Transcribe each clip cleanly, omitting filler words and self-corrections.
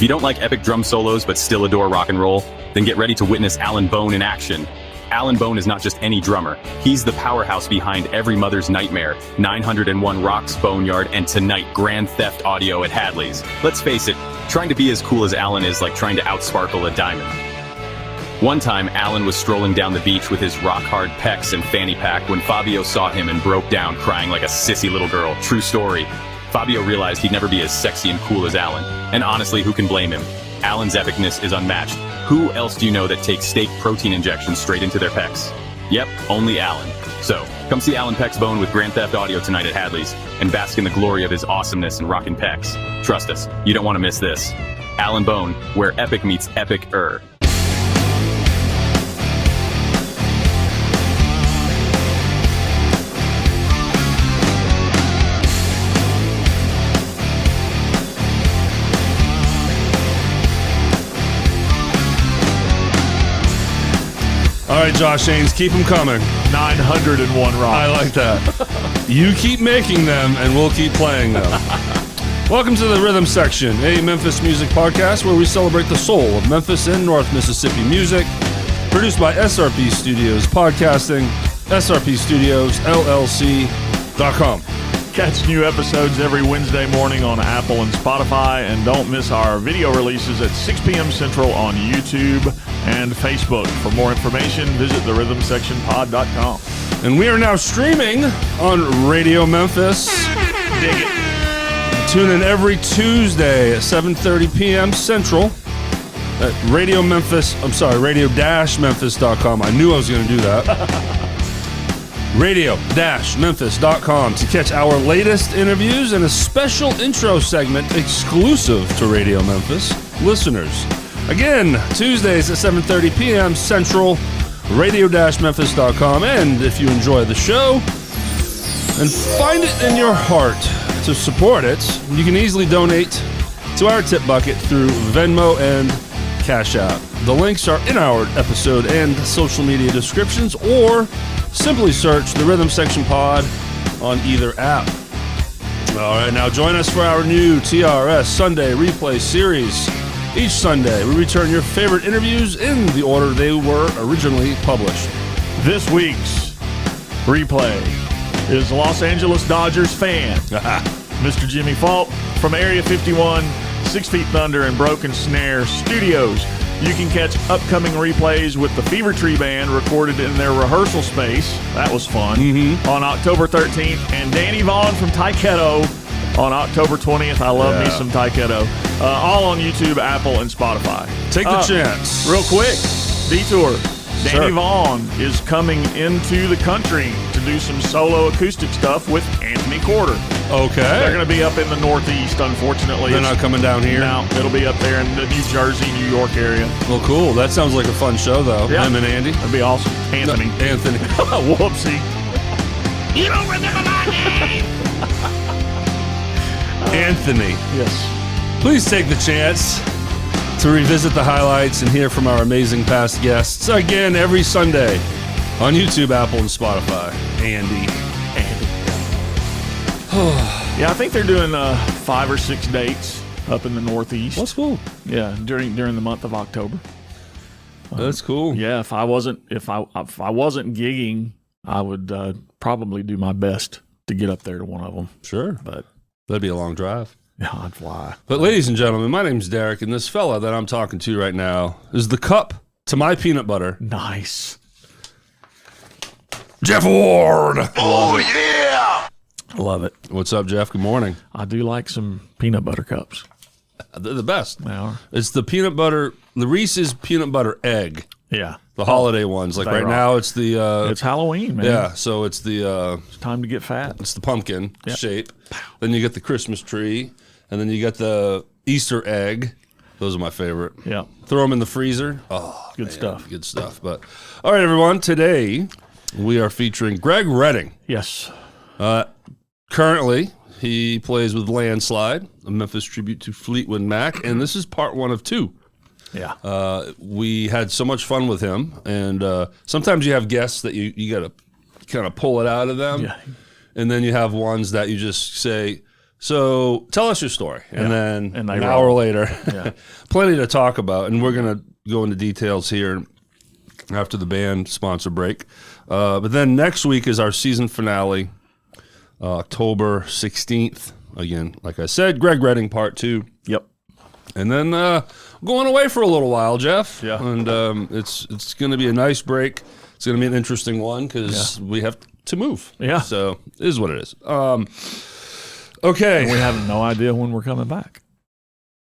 If you don't like epic drum solos but still adore rock and roll, then get ready to witness Alan Bone in action. Alan Bone is not just any drummer. He's the powerhouse behind Every Mother's Nightmare, 901 Rocks Boneyard, and tonight Grand Theft Audio at Hadley's. Let's face it, trying to be as cool as Alan is like trying to outsparkle a diamond. One time, Alan was strolling down the beach with his rock-hard pecs and fanny pack when Fabio saw him and broke down crying like a sissy little girl. True story. Fabio realized he'd never be as sexy and cool as Alan. And honestly, who can blame him? Alan's epicness is unmatched. Who else do you know that takes steak protein injections straight into their pecs? Yep, only Alan. So, come see Alan Peck's Bone with Grand Theft Audio tonight at Hadley's and bask in the glory of his awesomeness and rockin' pecs. Trust us, you don't want to miss this. Alan Bone, where epic meets epic-er. All right, Josh Haynes, keep them coming. 901 rocks. I like that. You keep making them, and we'll keep playing them. Welcome to the Rhythm Section, a Memphis music podcast where we celebrate the soul of Memphis and North Mississippi music. Produced by SRP Studios Podcasting, srpstudiosllc.com. Catch new episodes every Wednesday morning on Apple and Spotify, and don't miss our video releases at 6 p.m. Central on YouTube and Facebook. For more information, visit therhythmsectionpod.com. And we are now streaming on Radio Memphis. Dig it. Tune in every Tuesday at 7:30 p.m. Central at radio-memphis.com. I knew I was going to do that. radio-memphis.com to catch our latest interviews and a special intro segment exclusive to Radio Memphis listeners. Again, Tuesdays at 7:30 p.m. Central, radio-memphis.com. And if you enjoy the show and find it in your heart to support it, you can easily donate to our tip bucket through Venmo and CashApp. The links are in our episode and social media descriptions, or simply search the Rhythm Section Pod on either app. All right, now join us for our new TRS Sunday Replay series. Each Sunday, we return your favorite interviews in the order they were originally published. This week's replay is Los Angeles Dodgers fan, Mr. Jimmy Falk from Area 51, 6 Feet Thunder and Broken Snare Studios. You can catch upcoming replays with the Fever Tree Band recorded in their rehearsal space. That was fun. On October 13th. And Danny Vaughn from Taiketo on October 20th. I love me some Taiketo. All on YouTube, Apple, and Spotify. Take the chance. Real quick, detour. Danny Vaughn is coming into the country to do some solo acoustic stuff with Anthony Corder. Okay. They're going to be up in the Northeast, unfortunately. They're not coming down here? No, it'll be up there in the New Jersey, New York area. Well, cool. That sounds like a fun show, though. Yeah. Him and Andy. That'd be awesome. Anthony. No, Anthony. Whoopsie. You don't remember my name? Anthony. Yes. Please take the chance to revisit the highlights and hear from our amazing past guests again every Sunday on YouTube, Apple, and Spotify. Andy. Yeah, I think they're doing 5 or 6 dates up in the Northeast. That's cool. Yeah, during the month of October. That's cool. Yeah, if I wasn't gigging, I would probably do my best to get up there to one of them. Sure. But that'd be a long drive. yeah, I'd fly. But ladies and gentlemen, my name's Derrick, and this fella that I'm talking to right now is the cup to my peanut butter. Nice. Jeff Ward. Oh, yeah! I love it. What's up, Jeff? Good morning. I do like some peanut butter cups. They're the best. They are. It's the peanut butter, the Reese's peanut butter egg. Yeah. The holiday ones. Like They right rock. now, it's the... It's Halloween, man. yeah, so it's the... It's time to get fat. it's the pumpkin Yep. shape. Then you get the Christmas tree. And then you get the Easter egg. Those are my favorite. Yeah. Throw them in the freezer. Oh, Good man, stuff. Good stuff. But all right, everyone. Today we are featuring Greg Redding. Yes. Currently, he plays with Landslide, a Memphis tribute to Fleetwood Mac, and this is part 1 of 2. Yeah. We had so much fun with him, and sometimes you have guests that you got to kind of pull it out of them, Yeah. and then you have ones that you just say, So tell us your story. And then And an hour later, Yeah. plenty to talk about. And we're going to go into details here after the band sponsor break. But then next week is our season finale, October 16th. Again, like I said, Greg Redding Part 2. Yep. And then going away for a little while, Jeff. Yeah. And it's going to be a nice break. It's going to be an interesting one because we have to move. Yeah. So it is what it is. Okay. And we have no idea when we're coming back.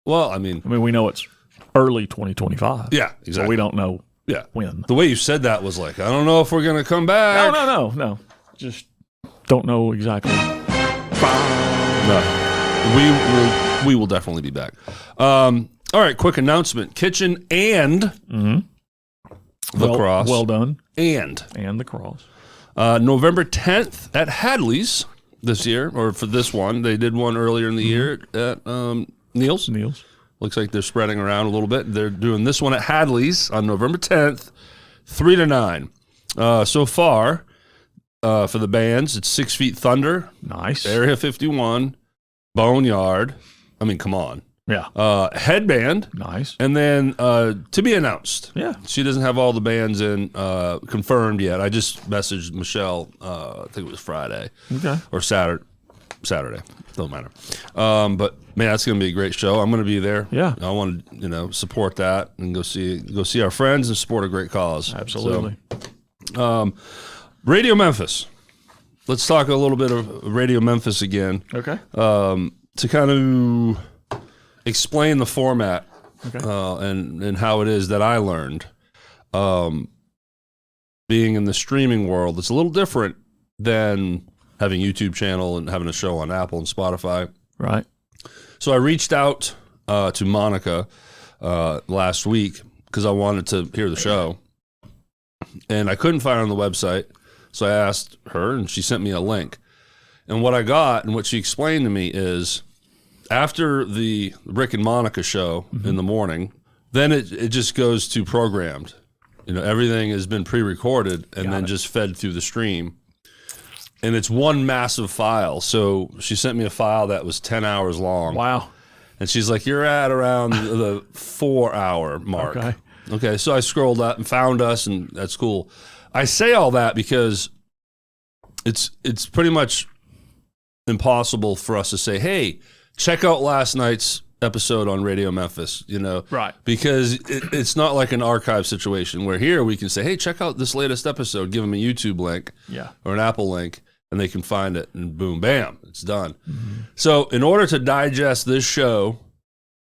Well, I mean, we know it's early 2025. yeah, exactly. So we don't know when. The way you said that was like, I don't know if we're going to come back. No. Just don't know exactly. No. We will definitely be back. All right, quick announcement. Kitchen and lacrosse. Well done. And the cross. November 10th at Hadley's this year, or for this one. They did one earlier in the year at Neil's. Looks like they're spreading around a little bit. They're doing this one at Hadley's on November 10th, 3 to 9. So far, for the bands, it's 6 Feet Thunder. Nice. Area 51, Boneyard. I mean, come on. Yeah. Headband. Nice. And then to be announced. Yeah. She doesn't have all the bands in confirmed yet. I just messaged Michelle, I think it was Friday. Okay. Or Saturday. Don't matter. But man, that's going to be a great show. I'm going to be there. Yeah. I want to, support that and go see our friends and support a great cause. Absolutely. So, Radio Memphis. Let's talk a little bit of Radio Memphis again. Okay. To kind of explain the format Okay. and how it is that I learned. Being in the streaming world, it's a little different than having a YouTube channel and having a show on Apple and Spotify. Right. So I reached out to Monica last week because I wanted to hear the show. And I couldn't find it on the website. So I asked her, and she sent me a link. And what I got and what she explained to me is after the Rick and Monica show in the morning, then it just goes to programmed. Everything has been pre-recorded and then just fed through the stream. And it's one massive file. So she sent me a file that was 10 hours long. Wow. And she's like, you're at around the 4-hour mark. Okay, so I scrolled up and found us, and that's cool. I say all that because it's pretty much impossible for us to say, hey, check out last night's episode on Radio Memphis, Right. Because it's not like an archive situation where here we can say, hey, check out this latest episode, give them a YouTube link or an Apple link, and they can find it, and boom, bam, it's done. Mm-hmm. So in order to digest this show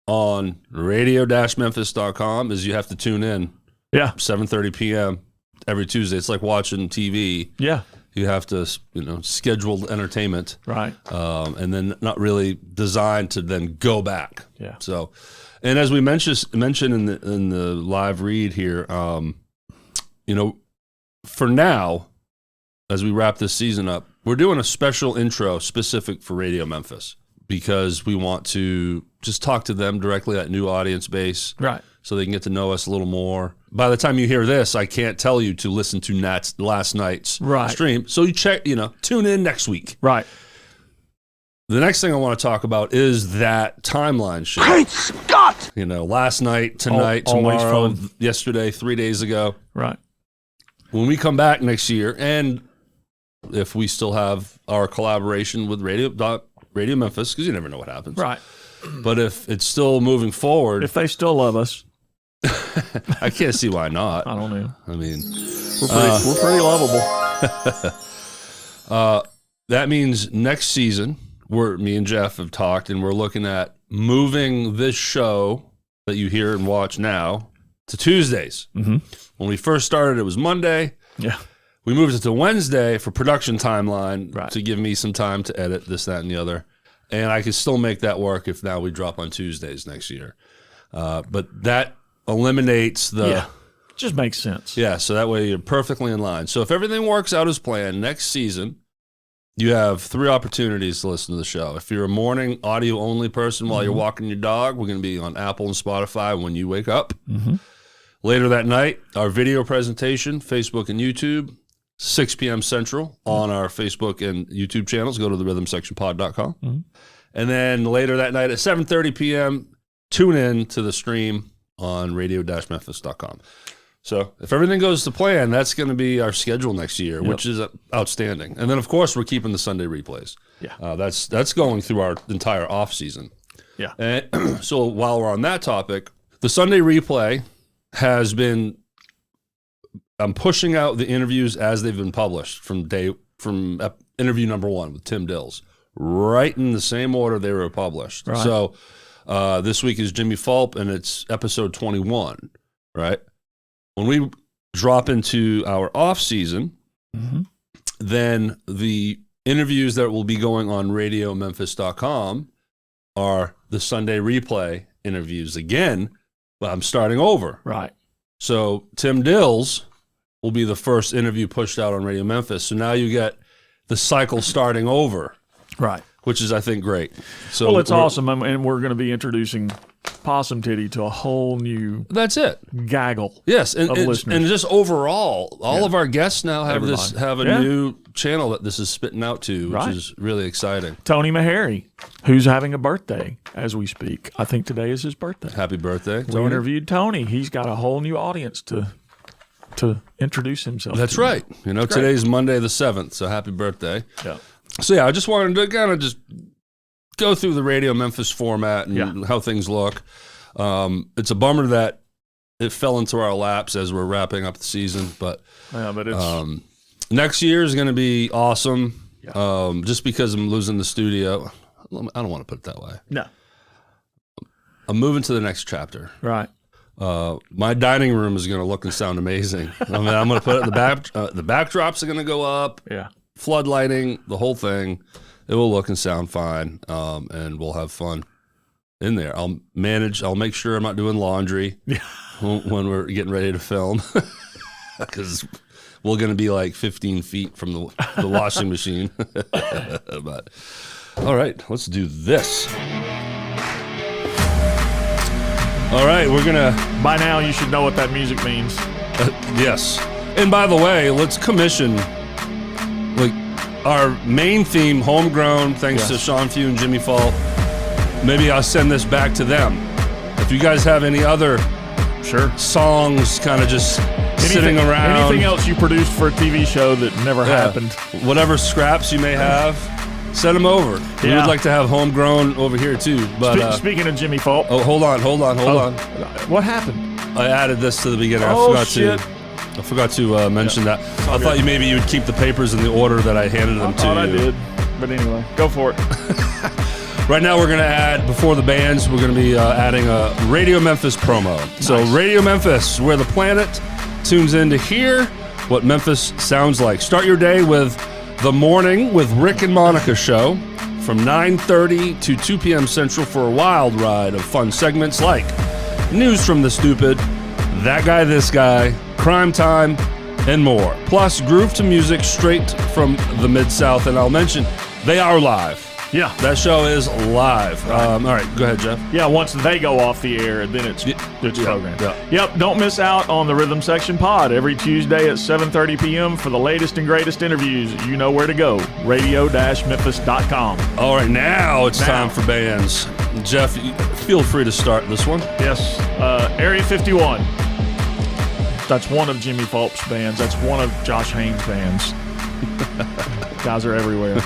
on radio-memphis.com is you have to tune in 7:30 p.m. every Tuesday. It's like watching TV. Yeah. You have to, scheduled entertainment. Right. And then not really designed to then go back. Yeah. So, and as we mentioned in the live read here, for now, as we wrap this season up, we're doing a special intro specific for Radio Memphis because we want to just talk to them directly, that new audience base. Right. So they can get to know us a little more. By the time you hear this, I can't tell you to listen to last night's stream. So you tune in next week. Right. The next thing I want to talk about is that timeline shit. Great Scott! Last night, tonight, Always tomorrow, fun. yesterday, 3 days ago. Right. When we come back next year, and if we still have our collaboration with Radio Memphis, because you never know what happens. Right. But if it's still moving forward. If they still love us. I can't see why not. I don't know. I mean, we're pretty lovable. That means next season, me and Jeff have talked, and we're looking at moving this show that you hear and watch now to Tuesdays. Mm-hmm. When we first started, it was Monday. Yeah. We moved it to Wednesday for production timeline Right. to give me some time to edit this, that, and the other. And I could still make that work if now we drop on Tuesdays next year. But that eliminates the... Just makes sense. Yeah, so that way you're perfectly in line. So if everything works out as planned, next season, you have 3 opportunities to listen to the show. If you're a morning audio-only person while you're walking your dog, we're going to be on Apple and Spotify when you wake up. Mm-hmm. Later that night, our video presentation, Facebook and YouTube, 6 p.m. Central on our Facebook and YouTube channels. Go to therhythmsectionpod.com. Mm-hmm. And then later that night at 7:30 p.m., tune in to the stream on radio-memphis.com. So if everything goes to plan, that's going to be our schedule next year, which is outstanding. And then, of course, we're keeping the Sunday replays. Yeah. That's going through our entire off season. Yeah. And so while we're on that topic, the Sunday replay has been, I'm pushing out the interviews as they've been published from interview number 1 with Tim Dills, right in the same order they were published. Right. So this week is Jimmy Fulp, and it's episode 21, right? When we drop into our off season, then the interviews that will be going on RadioMemphis.com are the Sunday replay interviews again. But I'm starting over. Right. So Tim Dills will be the first interview pushed out on Radio Memphis. So now you get the cycle starting over. Right. Which is, I think, great. So well, it's awesome, and we're going to be introducing Possum Titty to a whole new that's it gaggle. Yes, and listeners. And just overall, all of our guests now have a Yeah. new channel that this is spitting out to, which is really exciting. Tony Meharry, who's having a birthday as we speak. I think today is his birthday. Happy birthday, We Tony. interviewed Tony. He's got a whole new audience to introduce himself That's to. right. You know, today's Monday the 7th, so happy birthday. Yeah. So yeah, I just wanted to kind of just go through the Radio Memphis format and how things look. It's a bummer that it fell into our laps as we're wrapping up the season, but it's next year is going to be awesome. Yeah. Just because I'm losing the studio, I don't want to put it that way. No. I'm moving to the next chapter. Right. My dining room is going to look and sound amazing. I mean, I'm going to put it in the back. The backdrops are going to go up. Yeah. Floodlighting, the whole thing. It will look and sound fine, and we'll have fun in there. I'll make sure I'm not doing laundry when we're getting ready to film, because we're going to be like 15 feet from the washing machine. But all right, let's do this. All right, we're going to... By now, you should know what that music means. Yes. And by the way, let's commission... like our main theme, Homegrown, thanks to Sean Few and Jimmy Fall. Maybe I'll send this back to them. If you guys have any other songs kind of just sitting around. Anything else you produced for a TV show that never happened. Whatever scraps you may have, send them over. We would like to have Homegrown over here too. But speaking of Jimmy Fall. Oh, hold on. What happened? I added this to the beginning. I forgot to mention that. I thought maybe you would keep the papers in the order that I handed them to you. I did. But anyway, go for it. Right now we're going to add, before the bands, we're going to be adding a Radio Memphis promo. Nice. So Radio Memphis, where the planet tunes in to hear what Memphis sounds like. Start your day with The Morning with Rick and Monica show from 9:30 to 2 p.m. Central for a wild ride of fun segments like News from the Stupid, That Guy, This Guy, Crime Time, and more. Plus, groove to music straight from the Mid-South. And I'll mention, they are live. Yeah. That show is live. Right. All right, go ahead, Jeff. Yeah, once they go off the air, then it's programmed. Yeah. Yep, don't miss out on the Rhythm Section Pod every Tuesday at 7:30 p.m. for the latest and greatest interviews. You know where to go, radio-memphis.com. All right, now it's time for bands. Jeff, feel free to start this one. Yes, Area 51. That's one of Jimmy Fulp's bands. That's one of Josh Haynes' bands. Guys are everywhere.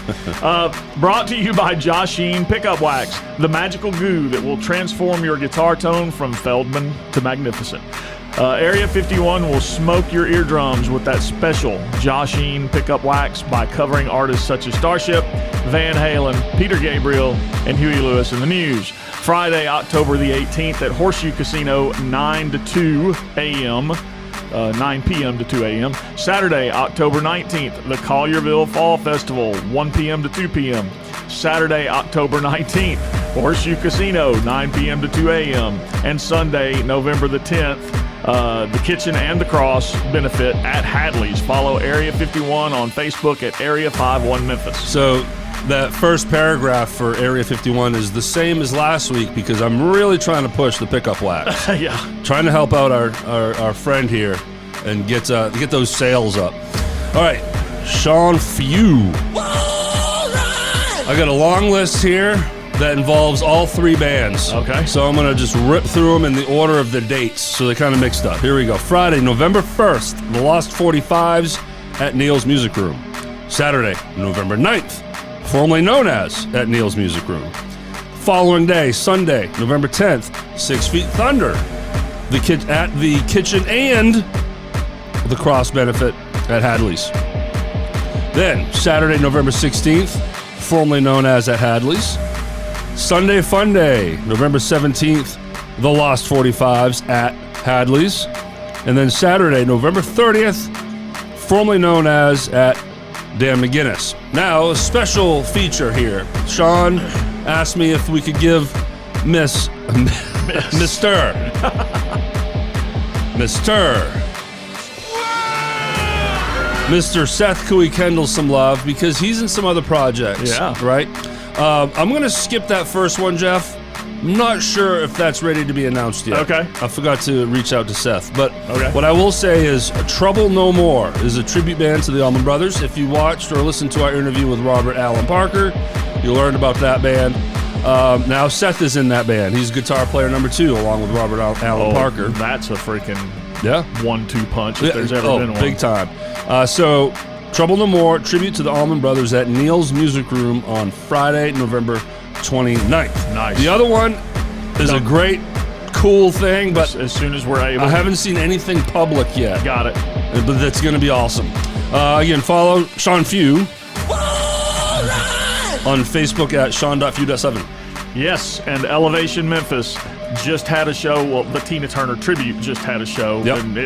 Brought to you by Josh Sheen Pickup Wax, the magical goo that will transform your guitar tone from Feldman to magnificent. Area 51 will smoke your eardrums with that special Josh Sheen Pickup Wax by covering artists such as Starship, Van Halen, Peter Gabriel, and Huey Lewis and the News. Friday, October the 18th at Horseshoe Casino, 9 to 2 a.m., 9 p.m. to 2 a.m. Saturday, October 19th, the Collierville Fall Festival, 1 p.m. to 2 p.m. Saturday, October 19th, Horseshoe Casino, 9 p.m. to 2 a.m. And Sunday, November the 10th, the Kitchen and the Cross benefit at Hadley's. Follow Area 51 on Facebook at Area 51 Memphis. So that first paragraph for Area 51 is the same as last week because I'm really trying to push the pickup wax. Yeah. Trying to help out our friend here and get those sales up. All right, Sean Few. I got a long list here. that involves all three bands. Okay. So I'm going to just rip through them in the order of the dates, so they're kind of mixed up. Here we go. Friday, November 1st, the Lost 45s at Neil's Music Room. Saturday, November 9th, formerly known as at Neil's Music Room. Following day, Sunday, November 10th, 6 Feet Thunder at the Kitchen and the Cross Benefit at Hadley's. Then, Saturday, November 16th, formerly known as at Hadley's. Sunday Fun Day, November 17th, the Lost 45s at Hadley's. And then Saturday, November 30th, formerly known as at Dan McGinnis. Now, a special feature here. Sean asked me if we could give Mr. Seth Cooey Kendall some love because he's in some other projects. Yeah. Right? I'm going to skip that first one, Jeff. I'm not sure if that's ready to be announced yet. Okay. I forgot to reach out to Seth. But Okay. what I will say is Trouble No More is a tribute band to the Allman Brothers. If you watched or listened to our interview with Robert Allen Parker, you learned about that band. Now Seth is in that band. He's guitar player number 2 along with Robert Allen Parker. That's a freaking 1-2 punch if Yeah. there's ever been one. Big time. So Trouble No More, tribute to the Allman Brothers at Neil's Music Room on Friday, November 29th. Nice. The other one is a great, cool thing, but As soon as we're able. I haven't seen anything public yet. Got it. But that's going to be awesome. Again, follow Sean Few on Facebook at sean.few.7. Yes, and Elevation Memphis just had a show. Well, the Tina Turner Tribute just had a show. Yep. And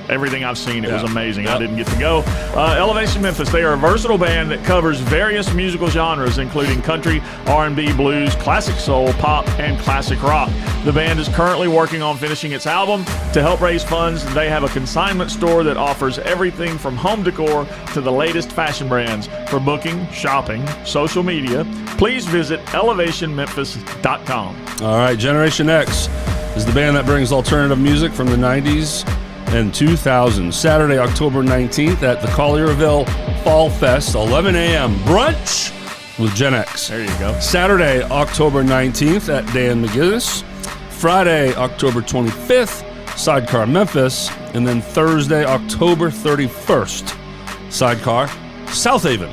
everything I've seen, it was amazing. Yep. I didn't get to go. Elevation Memphis, they are a versatile band that covers various musical genres, including country, R&B, blues, classic soul, pop, and classic rock. The band is currently working on finishing its album. To help raise funds, they have a consignment store that offers everything from home decor to the latest fashion brands. For booking, shopping, social media, please visit elevationmemphis.com. All right, Generation X is the band that brings alternative music from the 90s and 2000s. Saturday, October 19th at the Collierville Fall Fest, 11 a.m. brunch with Gen X. There you go. Saturday, October 19th at Dan McGinnis. Friday, October 25th, Sidecar Memphis. And then Thursday, October 31st, Sidecar South Haven.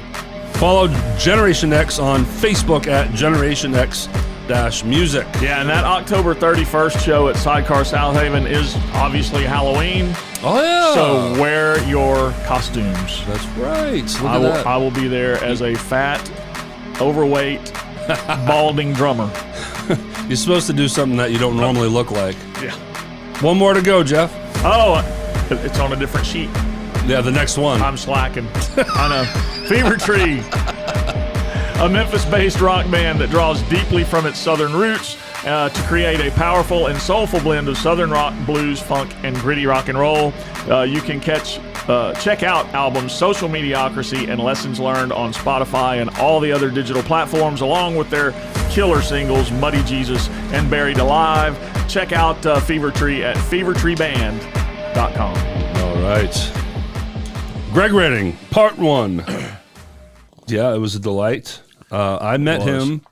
Follow Generation X on Facebook at Generation X-Music. Yeah, and that October 31st show at Sidecar South Haven is obviously Halloween. Oh, yeah. So wear your costumes. That's right. Look at that. I will be there as a fat, overweight, balding drummer. You're supposed to do something that you don't normally look like. Yeah. One more to go, Jeff. Oh, it's on a different sheet. Yeah, the next one. I'm slacking. I know. Fever Tree, a Memphis-based rock band that draws deeply from its southern roots to create a powerful and soulful blend of southern rock, blues, funk, and gritty rock and roll. You can check out albums Social Mediocrity and Lessons Learned on Spotify and all the other digital platforms, along with their killer singles Muddy Jesus and Buried Alive. Check out Fever Tree at fevertreeband.com. All right. Greg Redding, part 1. Yeah, it was a delight. I met him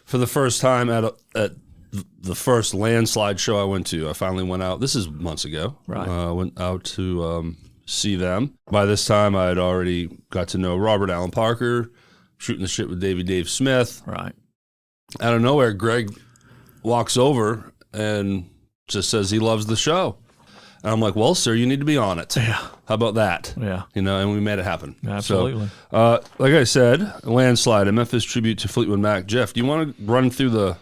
for the first time at the first Landslide show I went to. I finally went out. This is months ago. Right. I went out to see them. By this time, I had already got to know Robert Allen Parker, shooting the shit with Dave Smith. Right. Out of nowhere, Greg walks over and just says he loves the show. And I'm like, well, sir, you need to be on it. Yeah. How about that? Yeah. And we made it happen. Absolutely. So, like I said, Landslide, a Memphis tribute to Fleetwood Mac. Jeff, do you want to run through the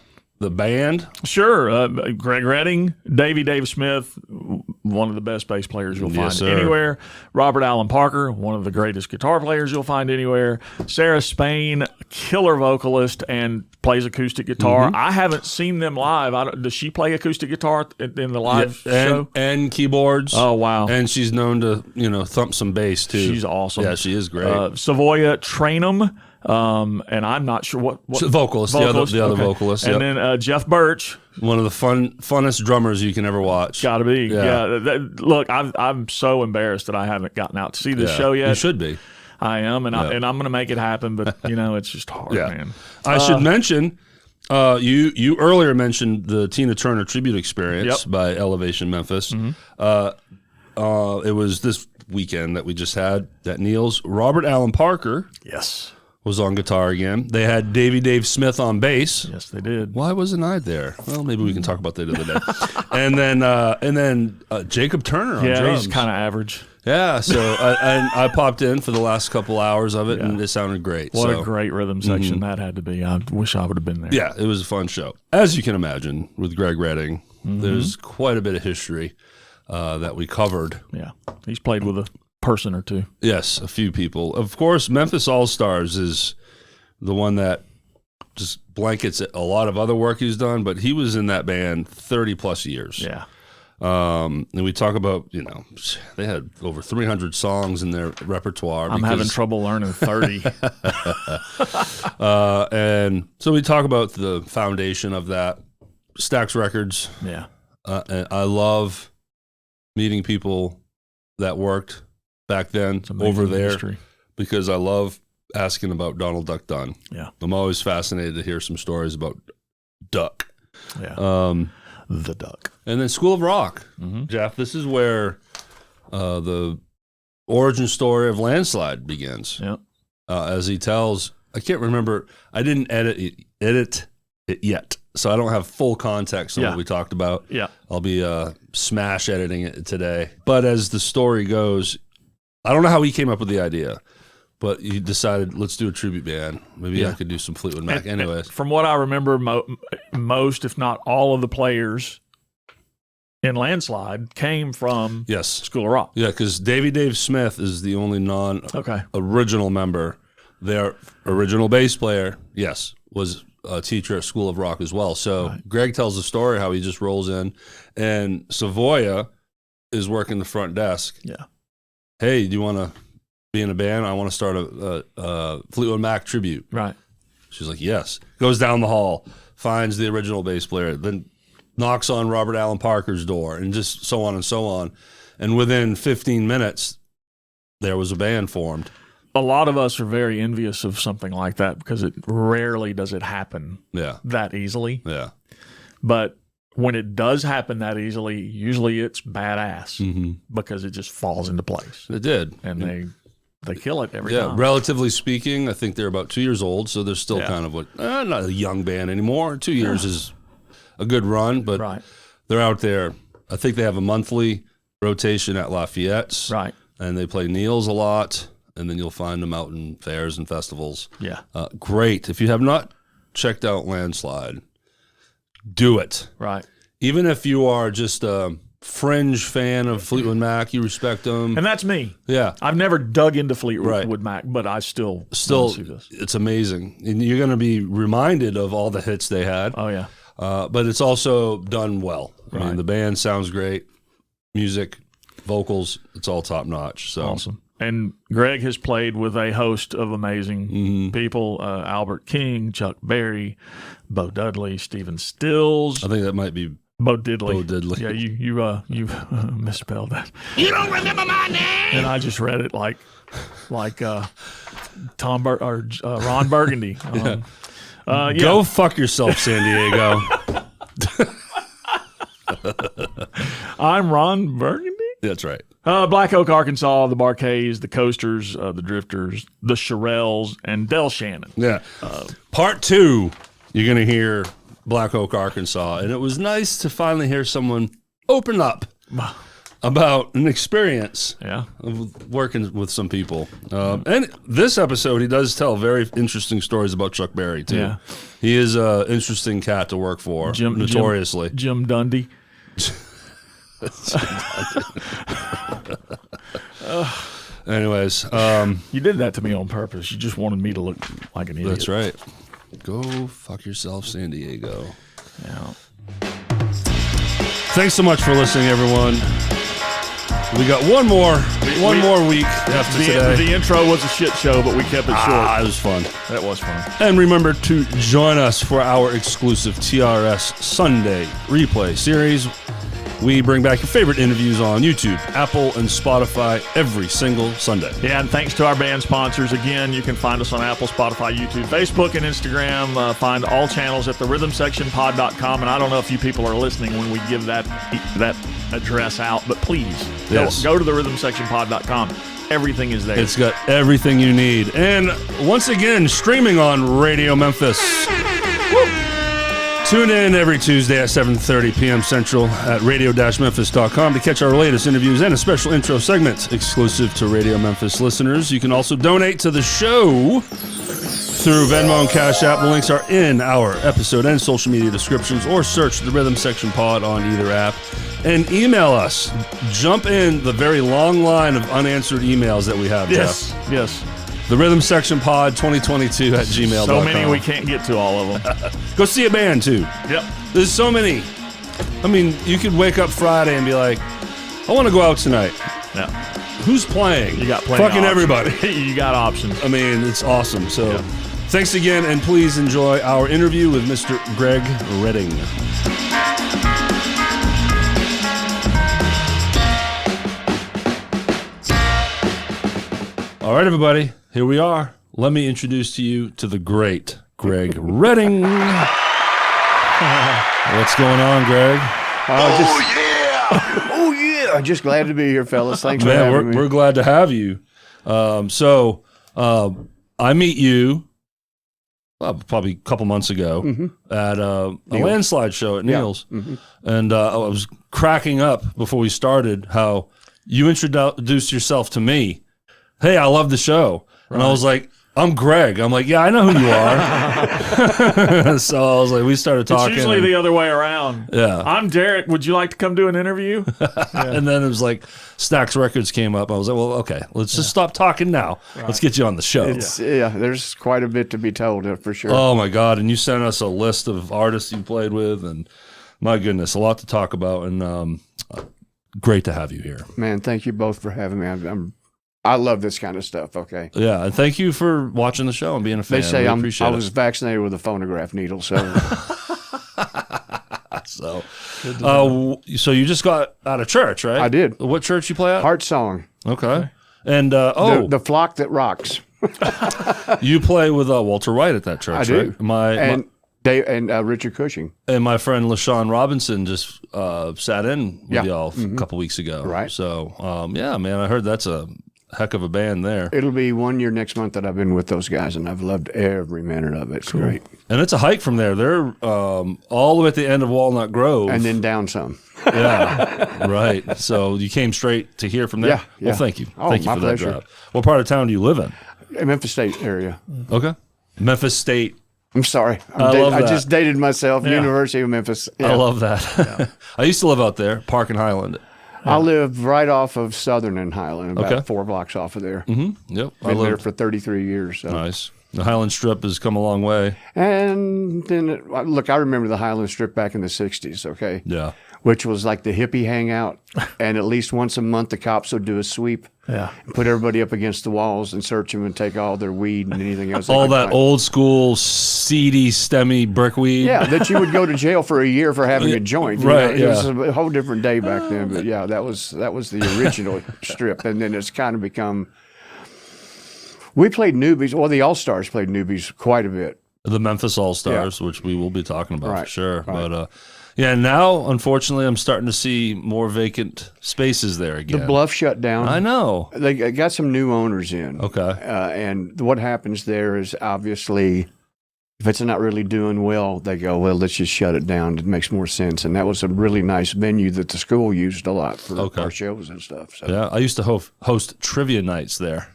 band? Sure. Greg Redding, Dave Smith, one of the best bass players you'll find anywhere. Robert Allen Parker, one of the greatest guitar players you'll find anywhere. Sarah Spain, killer vocalist and plays acoustic guitar. Mm-hmm. I haven't seen them live. Does she play acoustic guitar in the live show? And keyboards. Oh, wow. And she's known to, thump some bass, too. She's awesome. Yeah, she is great. Savoya Trainum. And I'm not sure what vocalist, the other vocalist, and then Jeff Birch, one of the funnest drummers you can ever watch. Got to be, yeah. Look, I'm so embarrassed that I haven't gotten out to see this show yet. You should be. I am, and I'm going to make it happen. But it's just hard, man. I should mention. You earlier mentioned the Tina Turner tribute experience by Elevation Memphis. Mm-hmm. It was this weekend that we just had at Neil's. Robert Allen Parker was on guitar again. They had Dave Smith on bass. Yes, they did. Why wasn't I there? Well, maybe we can talk about that the other day. and then Jacob Turner on drums. Yeah, he's kind of average. Yeah, so I popped in for the last couple hours of it, and it sounded great. What a great rhythm section that had to be. I wish I would have been there. Yeah, it was a fun show. As you can imagine, with Greg Redding, there's quite a bit of history that we covered. Yeah, he's played with a person or two. Yes, a few people. Of course, Memphis All-Stars is the one that just blankets a lot of other work he's done, but he was in that band 30-plus years. Yeah. And we talk about, they had over 300 songs in their repertoire. I'm having trouble learning 30. And so we talk about the foundation of that. Stax Records. Yeah. And I love meeting people that worked back then over there because I love asking about Donald Duck Dunn. Yeah. I'm always fascinated to hear some stories about Duck. Yeah. The Duck. And then School of Rock. Mm-hmm. Jeff, this is where the origin story of Landslide begins. Yeah. As he tells, I can't remember, I didn't edit it yet, so I don't have full context on what we talked about. Yeah. I'll be smash editing it today. But as the story goes, I don't know how he came up with the idea, but he decided, let's do a tribute band. Maybe I could do some Fleetwood Mac. Anyways. From what I remember, most, if not all of the players in Landslide came from School of Rock. Yeah, because Dave Smith is the only non-original member. Their original bass player, was a teacher at School of Rock as well. So Greg tells the story how he just rolls in, and Savoya is working the front desk. Yeah. Hey, do you want to be in a band? I want to start a Fleetwood Mac tribute. Right. She's like, yes. Goes down the hall, finds the original bass player, then knocks on Robert Allen Parker's door, and just so on and so on. And within 15 minutes, there was a band formed. A lot of us are very envious of something like that because it rarely does it happen that easily. Yeah. But when it does happen that easily, usually it's badass because it just falls into place. It did. And they kill it every time. Relatively speaking, I think they're about 2 years old, so they're still kind of not a young band anymore. 2 years is a good run, but they're out there. I think they have a monthly rotation at Lafayette's. Right. And they play Neil's a lot, and then you'll find them out in fairs and festivals. Yeah. Great. If you have not checked out Landslide, do it. Right. Even if you are just a fringe fan of Fleetwood Mac, you respect them. And that's me. Yeah. I've never dug into Fleetwood Mac, but I still see this. It's amazing. And you're going to be reminded of all the hits they had. Oh, yeah. But it's also done well. I mean, the band sounds great. Music, vocals, it's all top notch. So awesome. And Greg has played with a host of amazing people: Albert King, Chuck Berry, Bo Dudley, Stephen Stills. I think that might be Bo Diddley. Bo Diddley. Yeah, you misspelled that. You don't remember my name? And I just read it like Ron Burgundy. Go fuck yourself, San Diego. I'm Ron Burgundy? That's right. Black Oak, Arkansas, the Barkays, the Coasters, the Drifters, the Shirelles, and Del Shannon. Yeah. Part 2, you're going to hear Black Oak, Arkansas. And it was nice to finally hear someone open up about an experience of working with some people. And this episode, he does tell very interesting stories about Chuck Berry, too. Yeah. He is an interesting cat to work for, notoriously. Jim Dundee. Anyways. You did that to me on purpose. You just wanted me to look like an idiot. That's right. Go fuck yourself, San Diego. Yeah. Thanks so much for listening, everyone. We got one more week after today. The intro was a shit show, but we kept it short. It was fun. That was fun. And remember to join us for our exclusive TRS Sunday replay series. We bring back your favorite interviews on YouTube, Apple, and Spotify every single Sunday. Yeah, and thanks to our band sponsors. Again, you can find us on Apple, Spotify, YouTube, Facebook, and Instagram. Find all channels at therhythmsectionpod.com. And I don't know if you people are listening when we give that address out, but please go to therhythmsectionpod.com. Everything is there. It's got everything you need. And once again, streaming on Radio Memphis. Tune in every Tuesday at 7:30 p.m. Central at radio-memphis.com to catch our latest interviews and a special intro segment exclusive to Radio Memphis listeners. You can also donate to the show through Venmo and Cash App. The links are in our episode and social media descriptions, or search the Rhythm Section Pod on either app. And email us. Jump in the very long line of unanswered emails that we have, Yes, Jeff. yes. The Rhythm Section Pod 2022 at gmail.com. So many we can't get to all of them. Go see a band, too. Yep. There's so many. I mean, you could wake up Friday and be like, I want to go out tonight. Yeah. Who's playing? You got plenty Fucking of options. everybody. You got options. I mean, it's awesome. So Yep. thanks again, and please enjoy our interview with Mr. Greg Redding. All right, everybody, here we are. Let me introduce to you to the great Greg Redding. What's going on, Greg? Oh, yeah. Just glad to be here, fellas. Thanks for having me. We're glad to have you. I meet you probably a couple months ago at a Landslide show at Neil's. And I was cracking up before we started how you introduced yourself to me. Hey, I love the show. Right. And I was like, I'm Greg. I'm like, yeah, I know who you are. So I was like, we started talking. It's usually the other way around. Yeah. I'm Derrick. Would you like to come do an interview? And then it was like Stax Records came up. I was like, well, okay, let's just stop talking now. Right. Let's get you on the show. There's quite a bit to be told, for sure. Oh, my God. And you sent us a list of artists you played with. And my goodness, a lot to talk about. And great to have you here. Man, thank you both for having me. I love this kind of stuff, okay? Yeah, and thank you for watching the show and being a fan. They say I was vaccinated with a phonograph needle, so... So you just got out of church, right? I did. What church you play at? Heart Song. Okay. And, The flock that rocks. You play with Walter Wright at that church, I do. Right? And Richard Cushing. And my friend LaShawn Robinson just sat in with y'all a couple weeks ago. Right. So, yeah, man, I heard that's a heck of a band there. It'll be 1 year next month that I've been with those guys, and I've loved every minute of it. It's great. And it's a hike from there. They're all the way at the end of Walnut Grove. And then down some. Yeah, right. So you came straight to here from there? Yeah. Well, thank you. Oh, Thank you my for pleasure. that drive. What part of town do you live in? Memphis State area. Okay. Memphis State. I'm sorry. I just dated myself. Yeah. University of Memphis. Yeah. I love that. Yeah. I used to live out there, Park and Highland. I live right off of Southern and Highland, about 4 blocks off of there. Mm-hmm. Yep. Been there for 33 years. So. Nice. The Highland Strip has come a long way. And then, look, I remember the Highland Strip back in the 60s, okay? Yeah. Which was like the hippie hangout. And at least once a month, the cops would do a sweep. Yeah. And put everybody up against the walls and search them and take all their weed and anything else. All that old school, seedy, stemmy brickweed. Yeah, that you would go to jail for a year for having a joint. Right, It was a whole different day back then. But yeah, that was the original strip. And then it's kind of become... We played newbies. Well, the All-Stars played newbies quite a bit. The Memphis All-Stars, which we will be talking about for sure. Right. But yeah, now, unfortunately, I'm starting to see more vacant spaces there again. The Bluff shut down. I know. They got some new owners in. Okay. And what happens there is obviously, if it's not really doing well, they go, well, let's just shut it down. It makes more sense. And that was a really nice venue that the school used a lot for our shows and stuff. So. Yeah, I used to host trivia nights there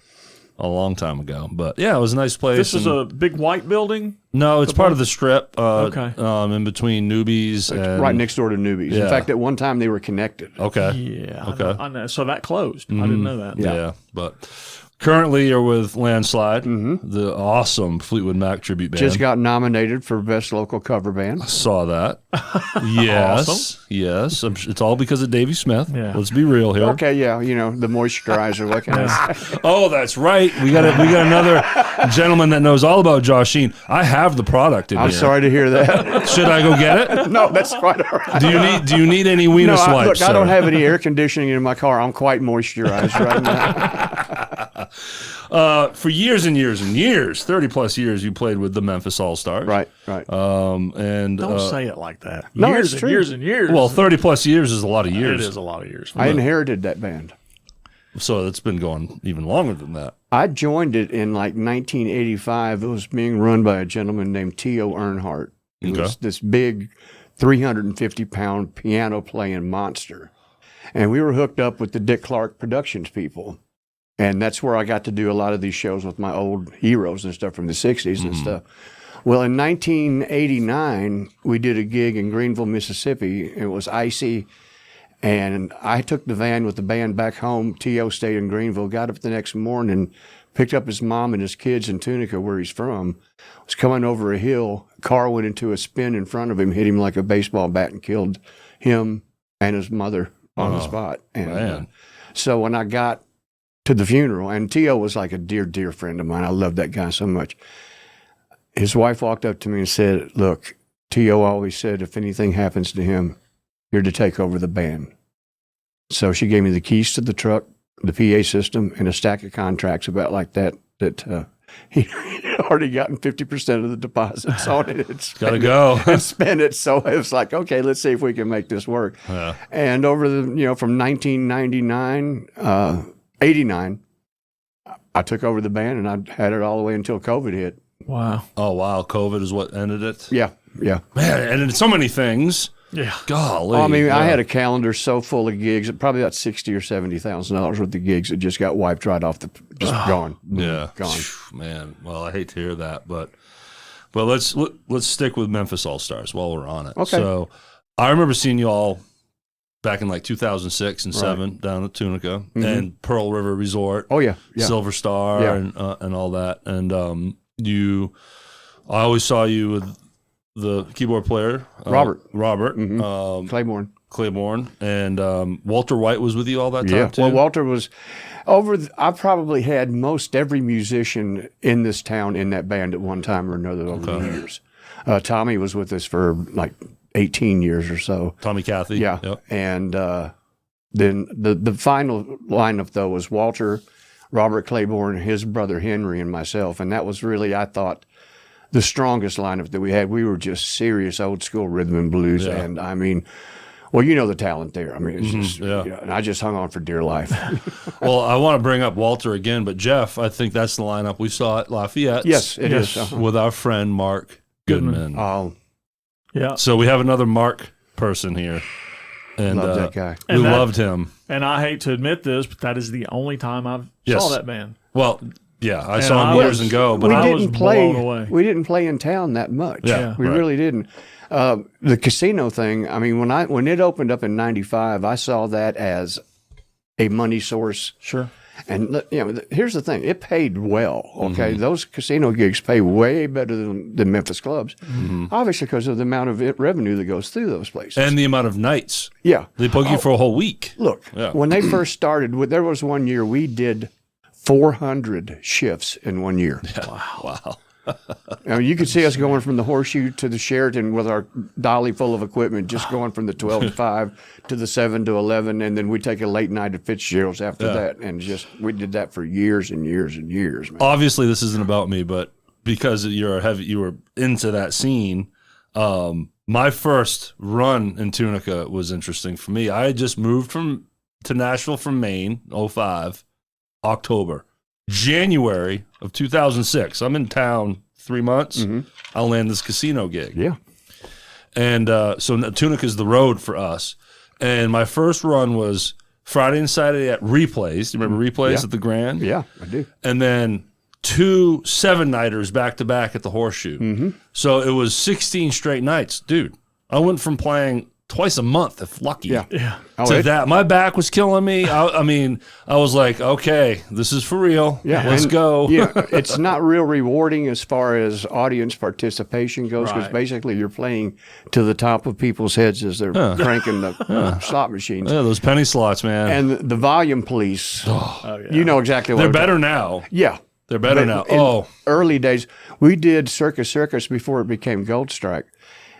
a long time ago. But yeah, it was a nice place. This is a big white building? No, it's part of the strip. Okay. In between Newbies and... Right next door to Newbies. Yeah. In fact, at one time they were connected. Okay. Yeah. Okay. I know. So that closed. I didn't know that. Yeah. But Currently, you're with Landslide, the awesome Fleetwood Mac tribute band. Just got nominated for Best Local Cover Band. I saw that. Yes, Awesome. yes. It's all because of Davey Smith. Yeah. Let's be real here. Okay, yeah, the moisturizer. What can I say? Oh, that's right. We got another gentleman that knows all about Josh Sheen. I have the product in I'm here. sorry to hear that. Should I go get it? No, that's quite all right. Do you need any wiener No, swipes? I don't sir? have any air conditioning in my car. I'm quite moisturized right now. For years and years and years, 30 plus years, you played with the Memphis All-Stars. Right. And Don't say it like that. No, years it's and true. years and years. well, 30 plus years is a lot of years. It is a lot of years. I inherited that band. So it's been going even longer than that. I joined it in like 1985. It was being run by a gentleman named T.O. Earnhardt. It Okay. was this big 350-pound piano-playing monster. And we were hooked up with the Dick Clark Productions people. And that's where I got to do a lot of these shows with my old heroes and stuff from the 60s and stuff. Well, in 1989, we did a gig in Greenville, Mississippi. It was icy. And I took the van with the band back home. T.O. stayed in Greenville, got up the next morning, picked up his mom and his kids in Tunica, where he's from. Was coming over a hill. Car went into a spin in front of him, hit him like a baseball bat, and killed him and his mother on the spot. And man. So when I got to the funeral, and T.O. was like a dear, dear friend of mine. I love that guy so much. His wife walked up to me and said, "Look, T.O. always said if anything happens to him, you're to take over the band." So she gave me the keys to the truck, the PA system, and a stack of contracts about like that he already gotten 50% of the deposits on it. Gotta go. And spend it. So it was like, okay, let's see if we can make this work. Yeah. And over the, from 1999, 89, I took over the band and I had it all the way until COVID hit. Wow. Oh, wow. COVID is what ended it? Yeah. Man, and it's so many things. Yeah. Golly. I mean, yeah. I had a calendar so full of gigs, probably about $60,000 or $70,000 worth of gigs that just got wiped right off gone. Yeah. Gone. Phew, man. Well, I hate to hear that, but let's stick with Memphis All-Stars while we're on it. Okay. So I remember seeing you all back in like 2006 and 7 down at Tunica and Pearl River Resort. Oh, yeah. Silver Star Yeah. and all that. And I always saw you with the keyboard player, Robert, Claiborne, and Walter White was with you all that time too. Well, Walter was I probably had most every musician in this town in that band at one time or another over the years. Tommy was with us for like 18 years or so. Tommy Cathy. Yeah. Yep. And then the final lineup, though, was Walter, Robert Claiborne, his brother Henry, and myself. And that was really, I thought, the strongest lineup that we had. We were just serious old school rhythm and blues. Yeah. And I mean, well, you know the talent there. I mean, it's just, yeah. and I just hung on for dear life. Well, I want to bring up Walter again, but Jeff, I think that's the lineup we saw at Lafayette. Yes, it is. With our friend Mark Goodman. Oh, Yeah. So we have another Mark person here. And love that guy. We And that- loved him. And I hate to admit this, but that is the only time I Yes. saw that band. Well, yeah, I And saw I him years was- ago, but we I was didn't play. blown away. We didn't play in town that much. Yeah, we right. really didn't. The casino thing. I mean, when it opened up in '95, I saw that as a money source. Sure. And here's the thing: it paid well. Okay, those casino gigs pay way better than Memphis clubs, obviously because of the amount of revenue that goes through those places. and the amount of nights. Yeah, They book you for a whole week. look, Yeah. when they first started, there was one year we did 400 shifts in 1 year. Wow. Now, you could see us going from the Horseshoe to the Sheraton with our dolly full of equipment, just going from the 12 to 5 to the 7 to 11, and then we take a late night at Fitzgerald's after that, and we did that for years and years and years, man. Obviously, this isn't about me, but because you were into that scene, my first run in Tunica was interesting for me. I had just moved to Nashville from Maine, 2005, October. January of 2006, I'm in town 3 months. I'll land this casino gig. Yeah. And so Tunica's the road for us. And my first run was Friday and Saturday at Replays. Do you remember Replays Yeah. at the Grand? Yeah, I do. And then 2 7-nighters back-to-back at the Horseshoe. So it was 16 straight nights. Dude, I went from playing twice a month if lucky. Yeah. So that my back was killing me. I mean, I was like, okay, this is for real. Yeah, let's go. It's not real rewarding as far as audience participation goes because Right. basically you're playing to the top of people's heads as they're cranking the slot machines. Yeah, those penny slots, man. And the volume police, you know exactly what They're I'm better now. Yeah. They're better now. In early days, we did Circus before it became Gold Strike,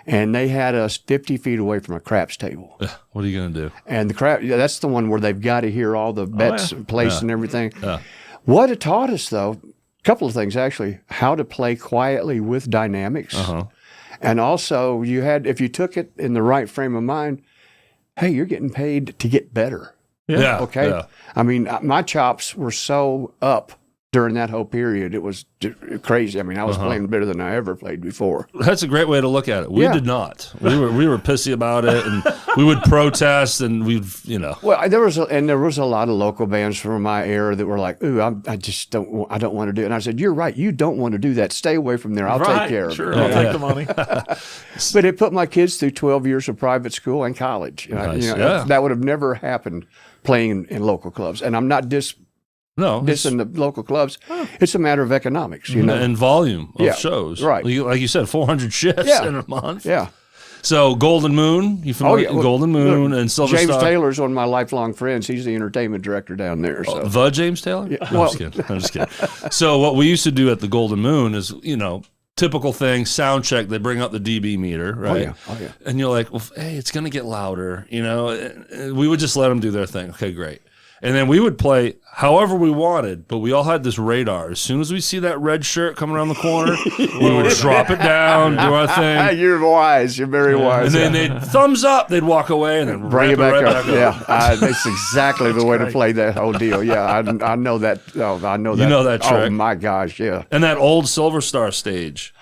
and they had us 50 feet away from a craps table. What are you going to do? And the crap, that's the one where they've got to hear all the bets placed and everything. Yeah. What it taught us, though, a couple of things actually, how to play quietly with dynamics. And also, if you took it in the right frame of mind, hey, you're getting paid to get better. Yeah. Okay. Yeah. I mean, my chops were so up during that whole period. It was crazy. I mean, I was playing better than I ever played before. That's a great way to look at it. We did not. We were pissy about it, and we would protest, and we'd, Well, there was a lot of local bands from my era that were like, "Ooh, I just don't want to do it." And I said, "You're right. You don't want to do that. Stay away from there. I'll take care of it." Sure, I'll take the money. But it put my kids through 12 years of private school and college. Nice. That would have never happened playing in local clubs. And I'm not dissing the local clubs. It's a matter of economics, and volume of shows. Right. Like you said, 400 shifts in a month. Yeah. So Golden Moon, you familiar? Well, Golden Moon and Silver James Star. Taylor's one of my lifelong friends. He's the entertainment director down there. So. The James Taylor? Yeah. No, I'm just kidding. So what we used to do at the Golden Moon is, typical thing, sound check, they bring up the dB meter, right? Oh, yeah. And you're like, well, hey, it's going to get louder. We would just let them do their thing. Okay, great. And then we would play however we wanted, but we all had this radar. As soon as we see that red shirt coming around the corner, we would drop it down, do our thing. You're wise. You're very wise. And then they'd thumbs up, they'd walk away, and then bring it back right up. back up. Yeah, that's exactly the way to play that whole deal. Yeah, I know that. Oh, I know that. You know that trick. Oh, my gosh, yeah. And that old Silver Star stage,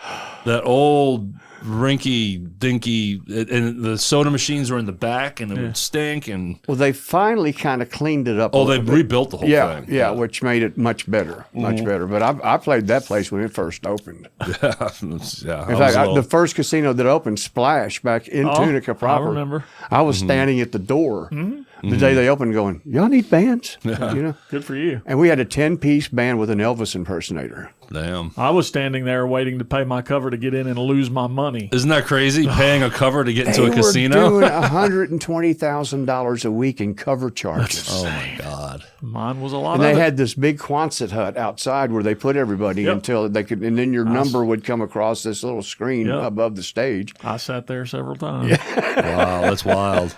that old rinky dinky, and the soda machines were in the back, and it would stink. And Well, they finally kind of cleaned it up. they rebuilt the whole thing. Yeah, which made it much better, much better. But I played that place when it first opened. In fact, the first casino that opened, Splash, back in Tunica proper. I remember. I was standing at the door the day they opened, going, "Y'all need bands?" Good for you. And we had a 10-piece band with an Elvis impersonator. Damn. I was standing there waiting to pay my cover to get in and lose my money. Isn't that crazy? Paying a cover to get into a casino? They were doing $120,000 a week in cover charges. Oh my God. Mine was a lot And of they it. had this big Quonset hut outside where they put everybody until they could, and then your number would come across this little screen above the stage. I sat there several times. Wow, that's wild.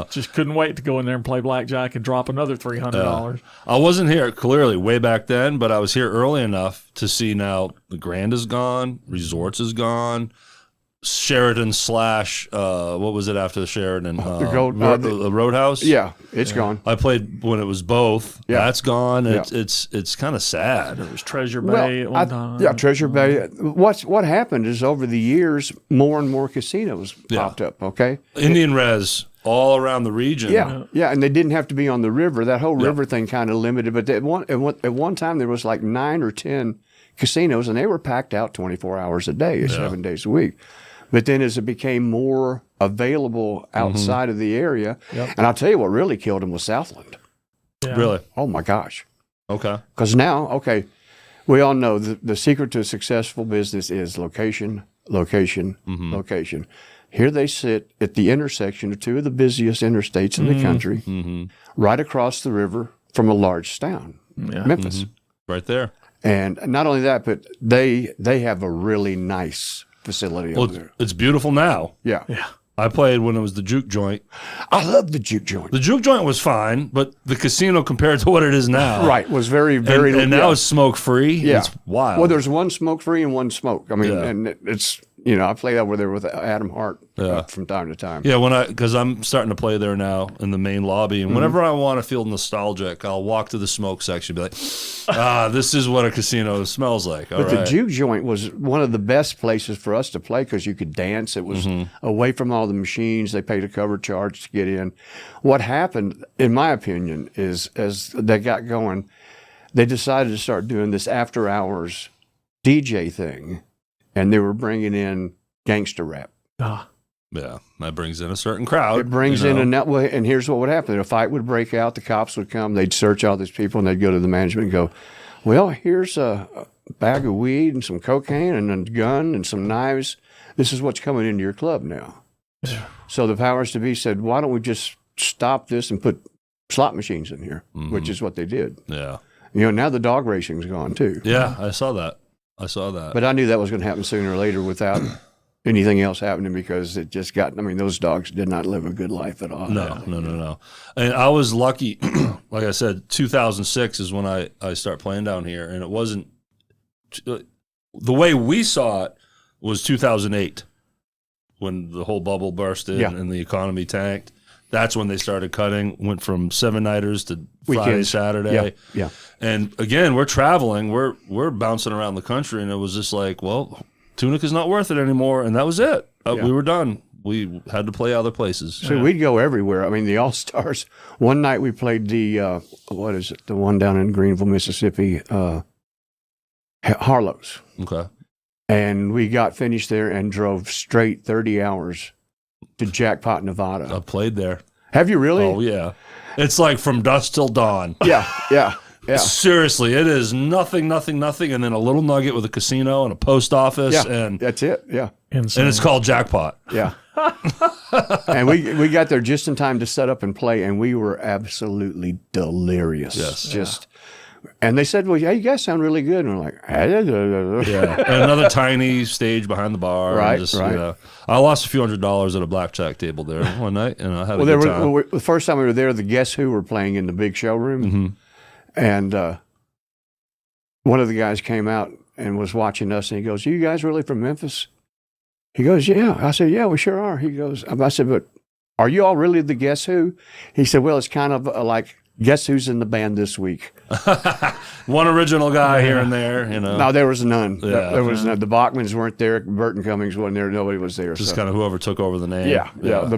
Just couldn't wait to go in there and play blackjack and drop another $300. I wasn't here clearly way back then, but I was here early enough to see now the Grand is gone, Resorts is gone, Sheridan / what was it after the Sheridan? The Roadhouse. Yeah, it's gone. I played when it was both. Yeah. That's gone. Yeah. It's kind of sad. It was Treasure Bay at one time. Yeah, Treasure Bay. What happened is over the years, more and more casinos popped up. Okay, Indian Res all around the region. Yeah, and they didn't have to be on the river. That whole river thing kind of limited. But at one time, there was like 9 or 10 casinos, and they were packed out 24 hours a day, 7 days a week. But then as it became more available outside of the area, and I'll tell you what really killed them was Southland. Yeah. Really? Oh, my gosh. Okay. Because now, we all know the secret to a successful business is location, location, location. Here they sit at the intersection of two of the busiest interstates in the country, right across the river from a large town, Memphis. Right there. And not only that, but they have a really nice facility over there. It's beautiful now. Yeah. I played when it was the Juke Joint. I love the Juke Joint. The Juke Joint was fine, but the casino compared to what it is now. Right, was very, very... And now it's smoke-free. Yeah. It's wild. Well, there's one smoke-free and one smoke. I mean, and it's... I play over there with Adam Hart from time to time. Yeah, because I'm starting to play there now in the main lobby, and whenever I want to feel nostalgic, I'll walk to the smoke section and be like, this is what a casino smells like. But the Juke Joint was one of the best places for us to play because you could dance. It was away from all the machines. They paid a cover charge to get in. What happened, in my opinion, is as they got going, they decided to start doing this after-hours DJ thing. And they were bringing in gangster rap. Yeah, that brings in a certain crowd. It brings in a net way, and here's what would happen. A fight would break out, the cops would come, they'd search all these people, and they'd go to the management and go, well, here's a bag of weed and some cocaine and a gun and some knives. This is what's coming into your club now. So the powers to be said, why don't we just stop this and put slot machines in here, which is what they did. Yeah. Now the dog racing's gone too. Yeah, I saw that. But I knew that was going to happen sooner or later without anything else happening, because it just got, those dogs did not live a good life at all. No. And I was lucky, like I said, 2006 is when I started playing down here, and it wasn't, the way we saw it was 2008 when the whole bubble bursted and the economy tanked. That's when they started cutting, went from 7-nighters to Friday, Weekends. Saturday. Yeah. And again, we're traveling, we're bouncing around the country, and it was just like, well, Tunica's not worth it anymore, and that was it. We were done. We had to play other places. So we'd go everywhere. The All-Stars. One night we played the, what is it, the one down in Greenville, Mississippi, Harlow's. Okay. And we got finished there and drove straight 30 hours to Jackpot, Nevada. I played there. Have you really? Oh, yeah. It's like from dusk till dawn. Yeah. Seriously, it is nothing, and then a little nugget with a casino and a post office, and that's it. Yeah, insane. And it's called Jackpot. Yeah, and we got there just in time to set up and play, and we were absolutely delirious. Yes, and they said, "Well, yeah, you guys sound really good," and we're like, yeah. And another tiny stage behind the bar. Right. I lost a few $100s at a blackjack table there one night, and I had a good time. The first time we were there, the Guess Who were playing in the big showroom. Mm-hmm. And one of the guys came out and was watching us, and he goes, "You guys really from Memphis?" He goes, "Yeah." I said, "Yeah, we sure are." He goes, I said, "But are you all really the Guess Who?" He said, "Well, it's kind of like Guess Who's in the band this week." One original guy here and there, No, there was none. Yeah. There was none. The Bachmans weren't there. Burton Cummings wasn't there. Nobody was there. Just kind of whoever took over the name. Yeah.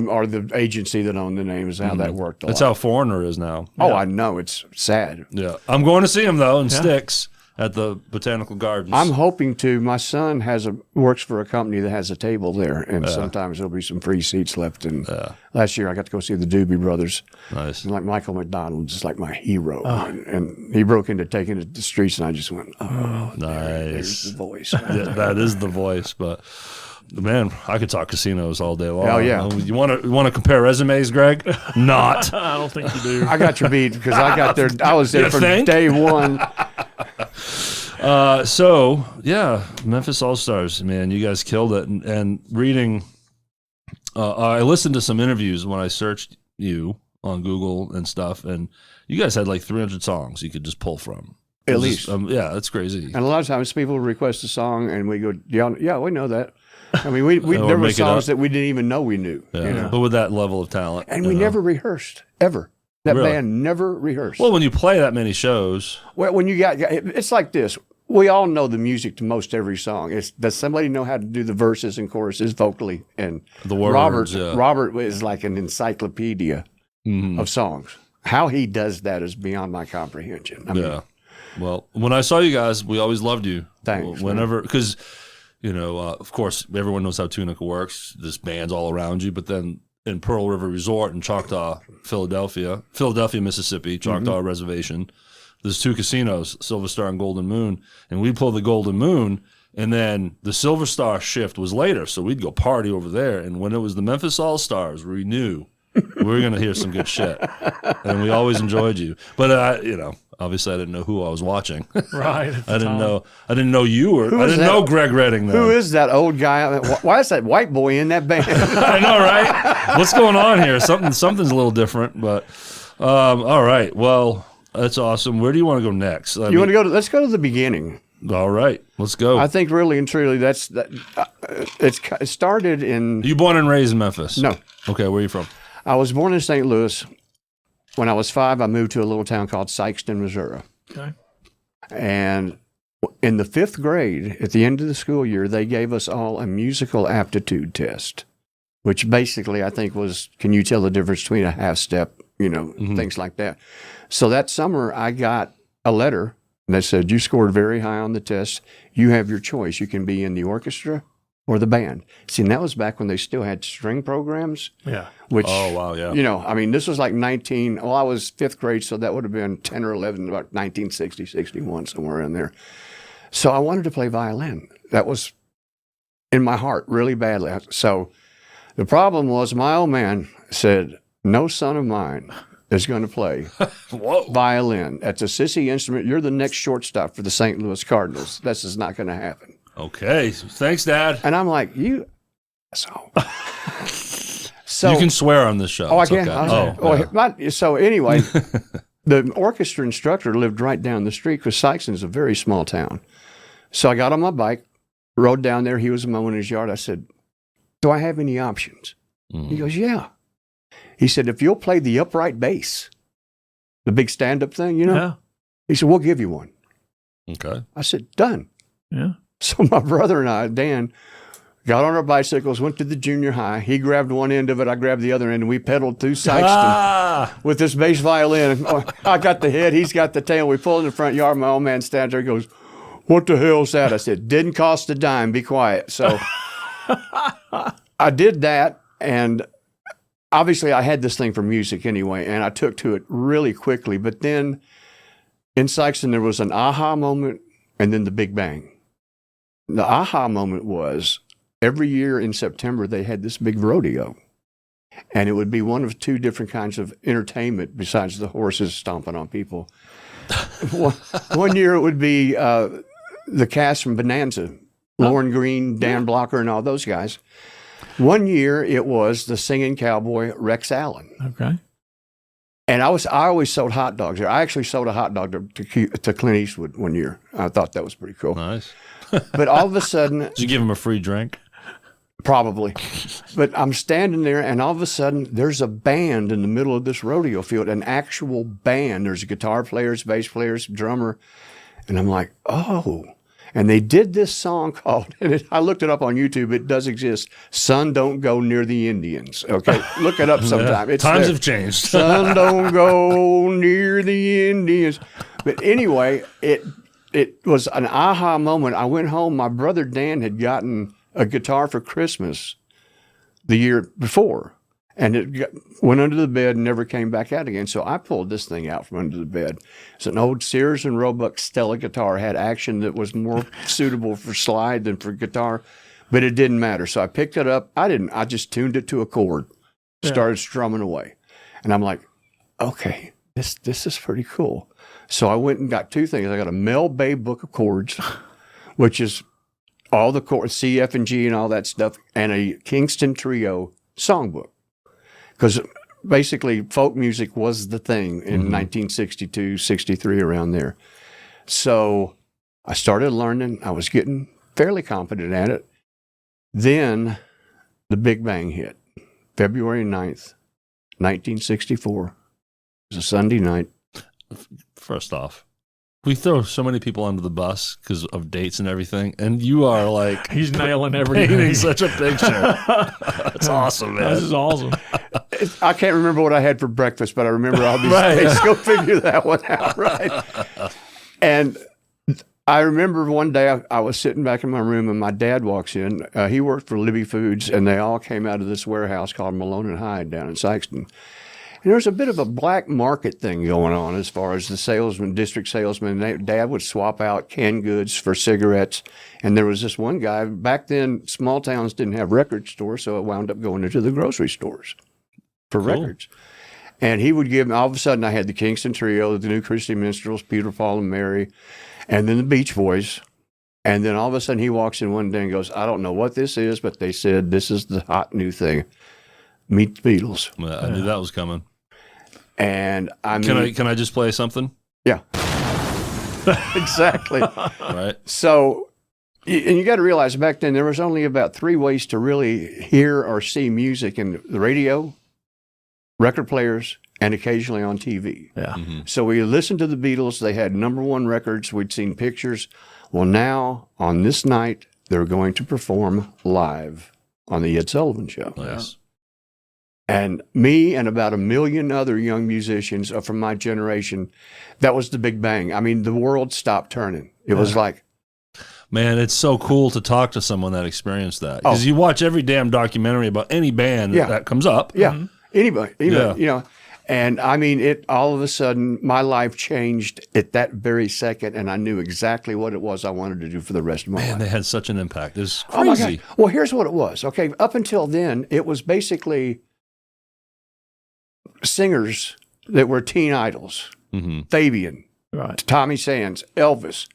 Or the agency that owned the name is how that worked. That's how Foreigner is now. Oh, I know. It's sad. Yeah. I'm going to see him, though, in Styx at the Botanical Gardens. I'm hoping to. My son works for a company that has a table there, and sometimes there'll be some free seats left. And last year I got to go see the Doobie Brothers. Nice. And like Michael McDonald is like my hero. And he broke into Taking It to the Streets, and I just went, oh, nice. There's the voice. Yeah, that is the voice, but... Man, I could talk casinos all day long. Oh, yeah. You want to compare resumes, Greg? Not. I don't think you do. I got your beat because I was there from day one. Memphis All-Stars, man, you guys killed it. And reading, I listened to some interviews when I searched you on Google and stuff, and you guys had like 300 songs you could just pull from. At least. That's crazy. And a lot of times people request a song, and we go, yeah, we know that. We there were songs that we didn't even know we knew. Yeah. But with that level of talent. And we never rehearsed, ever. That band never rehearsed. Well, when you play that many shows. Well, it's like this. We all know the music to most every song. Does somebody know how to do the verses and choruses vocally? And the words, Robert is like an encyclopedia of songs. How he does that is beyond my comprehension. Well, when I saw you guys, we always loved you. Thanks. Whenever, because... of course, everyone knows how Tunica works. There's bands all around you. But then in Pearl River Resort in Choctaw, Philadelphia, Mississippi, Choctaw Reservation, there's 2 casinos, Silver Star and Golden Moon. And we'd pull the Golden Moon, and then the Silver Star shift was later. So we'd go party over there. And when it was the Memphis All-Stars, we knew we were going to hear some good shit. And we always enjoyed you. But, obviously I didn't know who I was watching. Right. I didn't know you were. I didn't know Greg Redding then. Who is that old guy? Why is that white boy in that band? I know, right? What's going on here? Something's a little different, but all right. Well, that's awesome. Where do you want to go next? Let's go to the beginning. All right. Let's go. I think really and truly it started in... You born and raised in Memphis? No. Okay, where are you from? I was born in St. Louis. When I was 5, I moved to a little town called Sikeston, Missouri. Okay. And in the 5th grade, at the end of the school year, they gave us all a musical aptitude test, which basically I think was, can you tell the difference between a half step, things like that. So that summer, I got a letter that said, you scored very high on the test. You have your choice. You can be in the orchestra or the band. See, and that was back when they still had string programs. Yeah. Which, Oh, wow, yeah. I mean, this was like I was 5th grade, so that would have been 10 or 11, about 1960, 61, somewhere in there. So I wanted to play violin. That was in my heart really badly. So the problem was my old man said, no son of mine is going to play violin. That's a sissy instrument. You're the next shortstop for the St. Louis Cardinals. This is not going to happen. Okay. Thanks, Dad. And I'm like, so you can swear on this show. Oh, It's I can? Okay. So anyway, the orchestra instructor lived right down the street because Sykeston's a very small town. So I got on my bike, rode down there. He was mowing his yard. I said, do I have any options? He goes, yeah. He said, if you'll play the upright bass, the big stand-up thing, Yeah. He said, we'll give you one. Okay. I said, done. Yeah. So my brother and I, Dan, got on our bicycles, went to the junior high. He grabbed one end of it, I grabbed the other end, and we pedaled through Sykeston with this bass violin. I got the head, he's got the tail. We pulled in the front yard. My old man stands there, he goes, what the hell's that? I said, didn't cost a dime, be quiet. So I did that, and obviously I had this thing for music anyway, and I took to it really quickly. But then in Sykeston, there was an aha moment and then the big bang. The aha moment was every year in September, they had this big rodeo. And it would be one of 2 different kinds of entertainment besides the horses stomping on people. One year it would be the cast from Bonanza, Lauren Green, Dan Blocker, and all those guys. One year it was the singing cowboy Rex Allen. Okay. And I always sold hot dogs there. I actually sold a hot dog to Clint Eastwood one year. I thought that was pretty cool. Nice. But all of a sudden, Did you give him a free drink? probably. But I'm standing there, and all of a sudden, there's a band in the middle of this rodeo field, an actual band. There's guitar players, bass players, drummer. And I'm like, oh. And they did this song called, and I looked it up on YouTube. It does exist. Son, don't go near the Indians. Okay, look it up sometime. It's Times there. have changed. Son, don't go near the Indians. But anyway, it was an aha moment. I went home. My brother Dan had gotten a guitar for Christmas the year before, and it went under the bed and never came back out again. So I pulled this thing out from under the bed. It's an old Sears and Roebuck Stella guitar. Had action that was more suitable for slide than for guitar, but it didn't matter. So I picked it up. I just tuned it to a chord, started strumming away, and I'm like, okay, this is pretty cool. So I went and got 2 things. I got a Mel Bay book of chords, which is all the chords, C, F, and G, and all that stuff, and a Kingston Trio songbook. Because basically folk music was the thing in 1962, 63, around there. So I started learning. I was getting fairly competent at it. Then the Big Bang hit. February 9th, 1964. It was a Sunday night. First off, we throw so many people under the bus because of dates and everything, and you are like He's nailing everything. painting such a picture. That's awesome, man. This is awesome. I can't remember what I had for breakfast, but I remember all these days. Go figure that one out, right? And I remember one day I was sitting back in my room, and my dad walks in. He worked for Libby Foods, and they all came out of this warehouse called Malone and Hyde down in Sykeston. And there's a bit of a black market thing going on as far as the salesman, district salesman. Dad would swap out canned goods for cigarettes. And there was this one guy, back then, small towns didn't have record stores, so it wound up going into the grocery stores for records. And he would give me, all of a sudden, I had the Kingston Trio, the New Christy Minstrels, Peter, Paul, and Mary, and then the Beach Boys. And then all of a sudden, he walks in one day and goes, I don't know what this is, but they said this is the hot new thing. Meet the Beatles. Well, I knew that was coming. And I mean, Can I just play something? Yeah. Exactly. Right. So, and you got to realize back then there was only about 3 ways to really hear or see music: in the radio, record players, and occasionally on TV. Yeah. Mm-hmm. So we listened to the Beatles. They had #1 records. We'd seen pictures. Well, now on this night, they're going to perform live on the Ed Sullivan Show. Yes. And me and about 1 million other young musicians from my generation, that was the Big Bang. I mean, the world stopped turning. It was like, Man, it's so cool to talk to someone that experienced that. Because you watch every damn documentary about any band that comes up. Yeah, anybody, And I mean, it all of a sudden, my life changed at that very second, and I knew exactly what it was I wanted to do for the rest of my life. They had such an impact. It was Oh my crazy. God. Well, here's what it was. Okay, up until then, it was basically singers that were teen idols. Fabian, Tommy Sands, Elvis.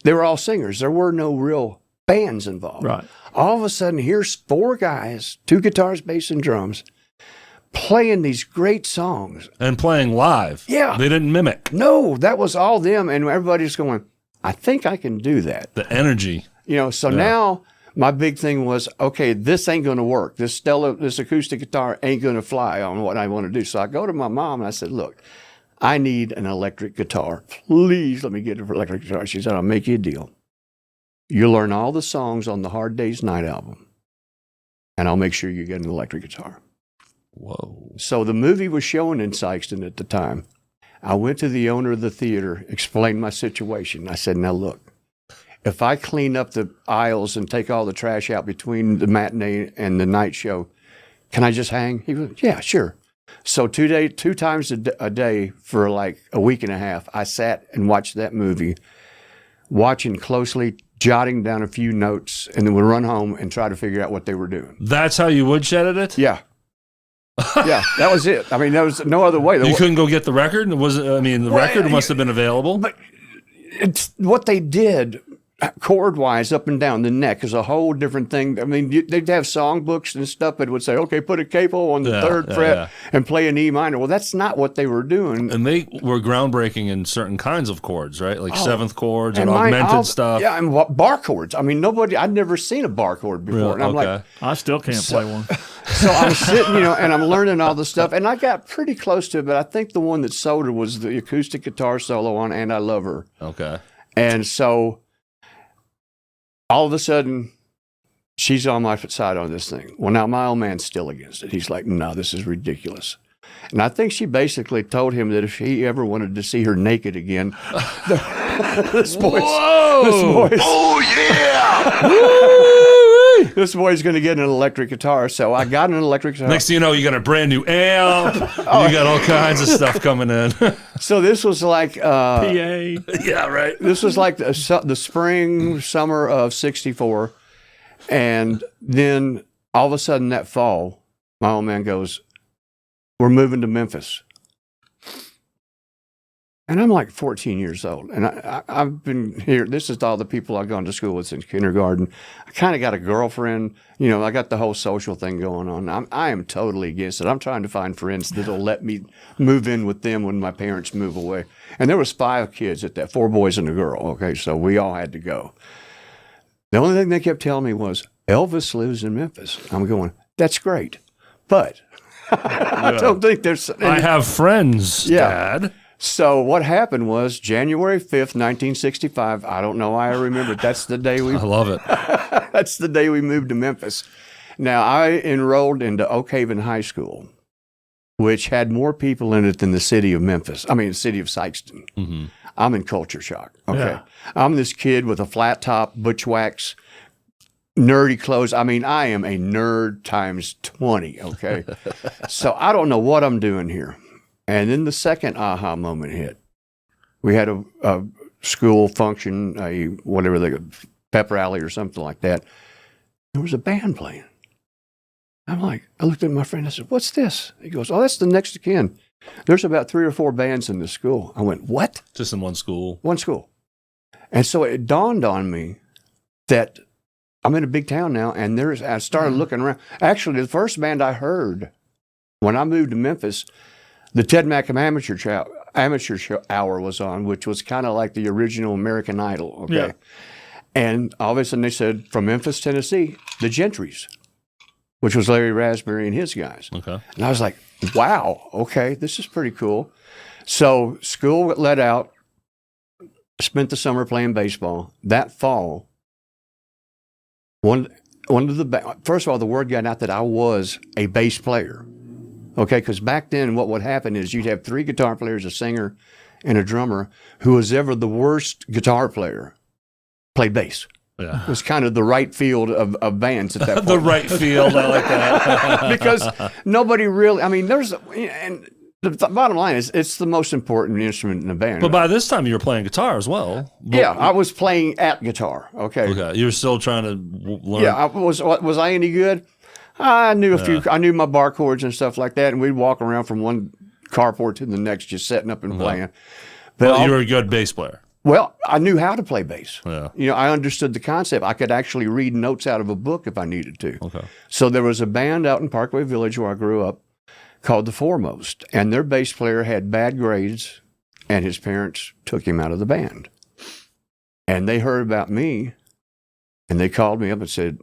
They were all singers. There were no real bands involved. Right. All of a sudden, here's 4 guys, 2 guitars, bass, and drums, playing these great songs. And playing live. Yeah. They didn't mimic. No, that was all them, and everybody's going, I think I can do that. The energy. So now my big thing was, okay, this ain't going to work. This acoustic guitar ain't going to fly on what I want to do. So I go to my mom, and I said, look, I need an electric guitar. Please let me get an electric guitar. She said, I'll make you a deal. You learn all the songs on the Hard Day's Night album, and I'll make sure you get an electric guitar. Whoa. So the movie was showing in Sykeston at the time. I went to the owner of the theater, explained my situation. I said, now look, if I clean up the aisles and take all the trash out between the matinee and the night show, can I just hang? He goes, yeah, sure. So 2 times a day for like a week and a half, I sat and watched that movie, watching closely, jotting down a few notes, and then would run home and try to figure out what they were doing. That's how you woodshedded it? Yeah. Yeah, that was it. I mean, there was no other way. You couldn't go get the record? The record must have been available. But it's what they did chord-wise up and down the neck is a whole different thing. I mean, they'd have songbooks and stuff that would say, okay, put a capo on the 3rd fret and play an E minor. Well, that's not what they were doing. And they were groundbreaking in certain kinds of chords, right? Like 7th chords and augmented stuff. Yeah, and bar chords. I mean, I'd never seen a bar chord before. Really? And I'm like, I still can't play one. So I'm sitting, and I'm learning all this stuff. And I got pretty close to it, but I think the one that sold her was the acoustic guitar solo on And I Love Her. Okay. And so all of a sudden, she's on my side on this thing. Well, now my old man's still against it. He's like, no, this is ridiculous. And I think she basically told him that if he ever wanted to see her naked again, this boy's this boy's going to get an electric guitar. So I got an electric guitar. Next thing you know, you got a brand new amp. You got all kinds of stuff coming in. So this was like PA. Yeah, right. This was like the spring, summer of '64. And then all of a sudden that fall, my old man goes, we're moving to Memphis. And I'm like 14 years old. And I've been here. This is all the people I've gone to school with since kindergarten. I kind of got a girlfriend. I got the whole social thing going on. I am totally against it. I'm trying to find friends that'll let me move in with them when my parents move away. And there was 5 kids at that, 4 boys and a girl. Okay, so we all had to go. The only thing they kept telling me was, Elvis lives in Memphis. I'm going, that's great. But I don't think there's... I have friends, Dad. So what happened was January 5th, 1965. I don't know why I remember it. That's the day I love it. That's the day we moved to Memphis. Now, I enrolled into Oak Haven High School, which had more people in it than the city of Memphis. I mean, the city of Sykeston. Mm-hmm. I'm in culture shock. Okay. Yeah. I'm this kid with a flat top, butch wax, nerdy clothes. I mean, I am a nerd times 20. Okay. So I don't know what I'm doing here. And then the second aha moment hit. We had a school function, a pep rally or something like that. There was a band playing. I'm like, I looked at my friend. I said, "What's this?" He goes, "Oh, that's the next of kin. There's about 3 or 4 bands in the school." I went, "What?" Just in one school. One school. And so it dawned on me that I'm in a big town now, and I started looking around. Actually, the first band I heard when I moved to Memphis, the Ted Mack Amateur Hour was on, which was kind of like the original American Idol. Okay. Yeah. And all of a sudden they said, from Memphis, Tennessee, the Gentrys, which was Larry Raspberry and his guys. Okay. And I was like, wow, okay, this is pretty cool. So school let out, spent the summer playing baseball. That fall, first of all, the word got out that I was a bass player. Okay, because back then what would happen is you'd have 3 guitar players, a singer, and a drummer. Who was ever the worst guitar player played bass. was kind of the right field of bands at that point. The right field, I like that. Because nobody really, I mean, and the bottom line is it's the most important instrument in the band. But by this time you were playing guitar as well. Yeah, I was playing at guitar. Okay. You were still trying to learn. Yeah, was I any good? I knew a few. I knew my bar chords and stuff like that, and we'd walk around from one carport to the next, just setting up and playing. But you were a good bass player. Well, I knew how to play bass. Yeah. You know, I understood the concept. I could actually read notes out of a book if I needed to. Okay. So there was a band out in Parkway Village where I grew up called The Foremost, and their bass player had bad grades, and his parents took him out of the band. And they heard about me, and they called me up and said,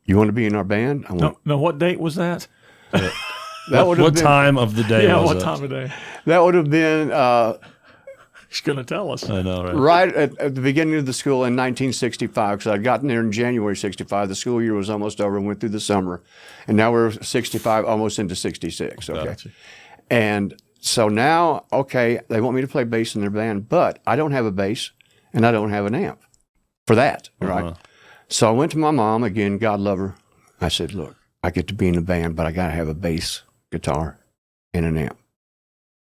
"You want to be in our band?" I went, No, what date was that? What time of the day was it? What time of day? That would have been He's going to tell us. I know, right? right at the beginning of the school in 1965, because I'd gotten there in January 65. The school year was almost over and went through the summer. And now we're 65, almost into 66. Okay. Gotcha. And so now, they want me to play bass in their band, but I don't have a bass and I don't have an amp for that. Right. So I went to my mom, again, God love her. I said, "Look, I get to be in the band, but I got to have a bass, guitar, and an amp."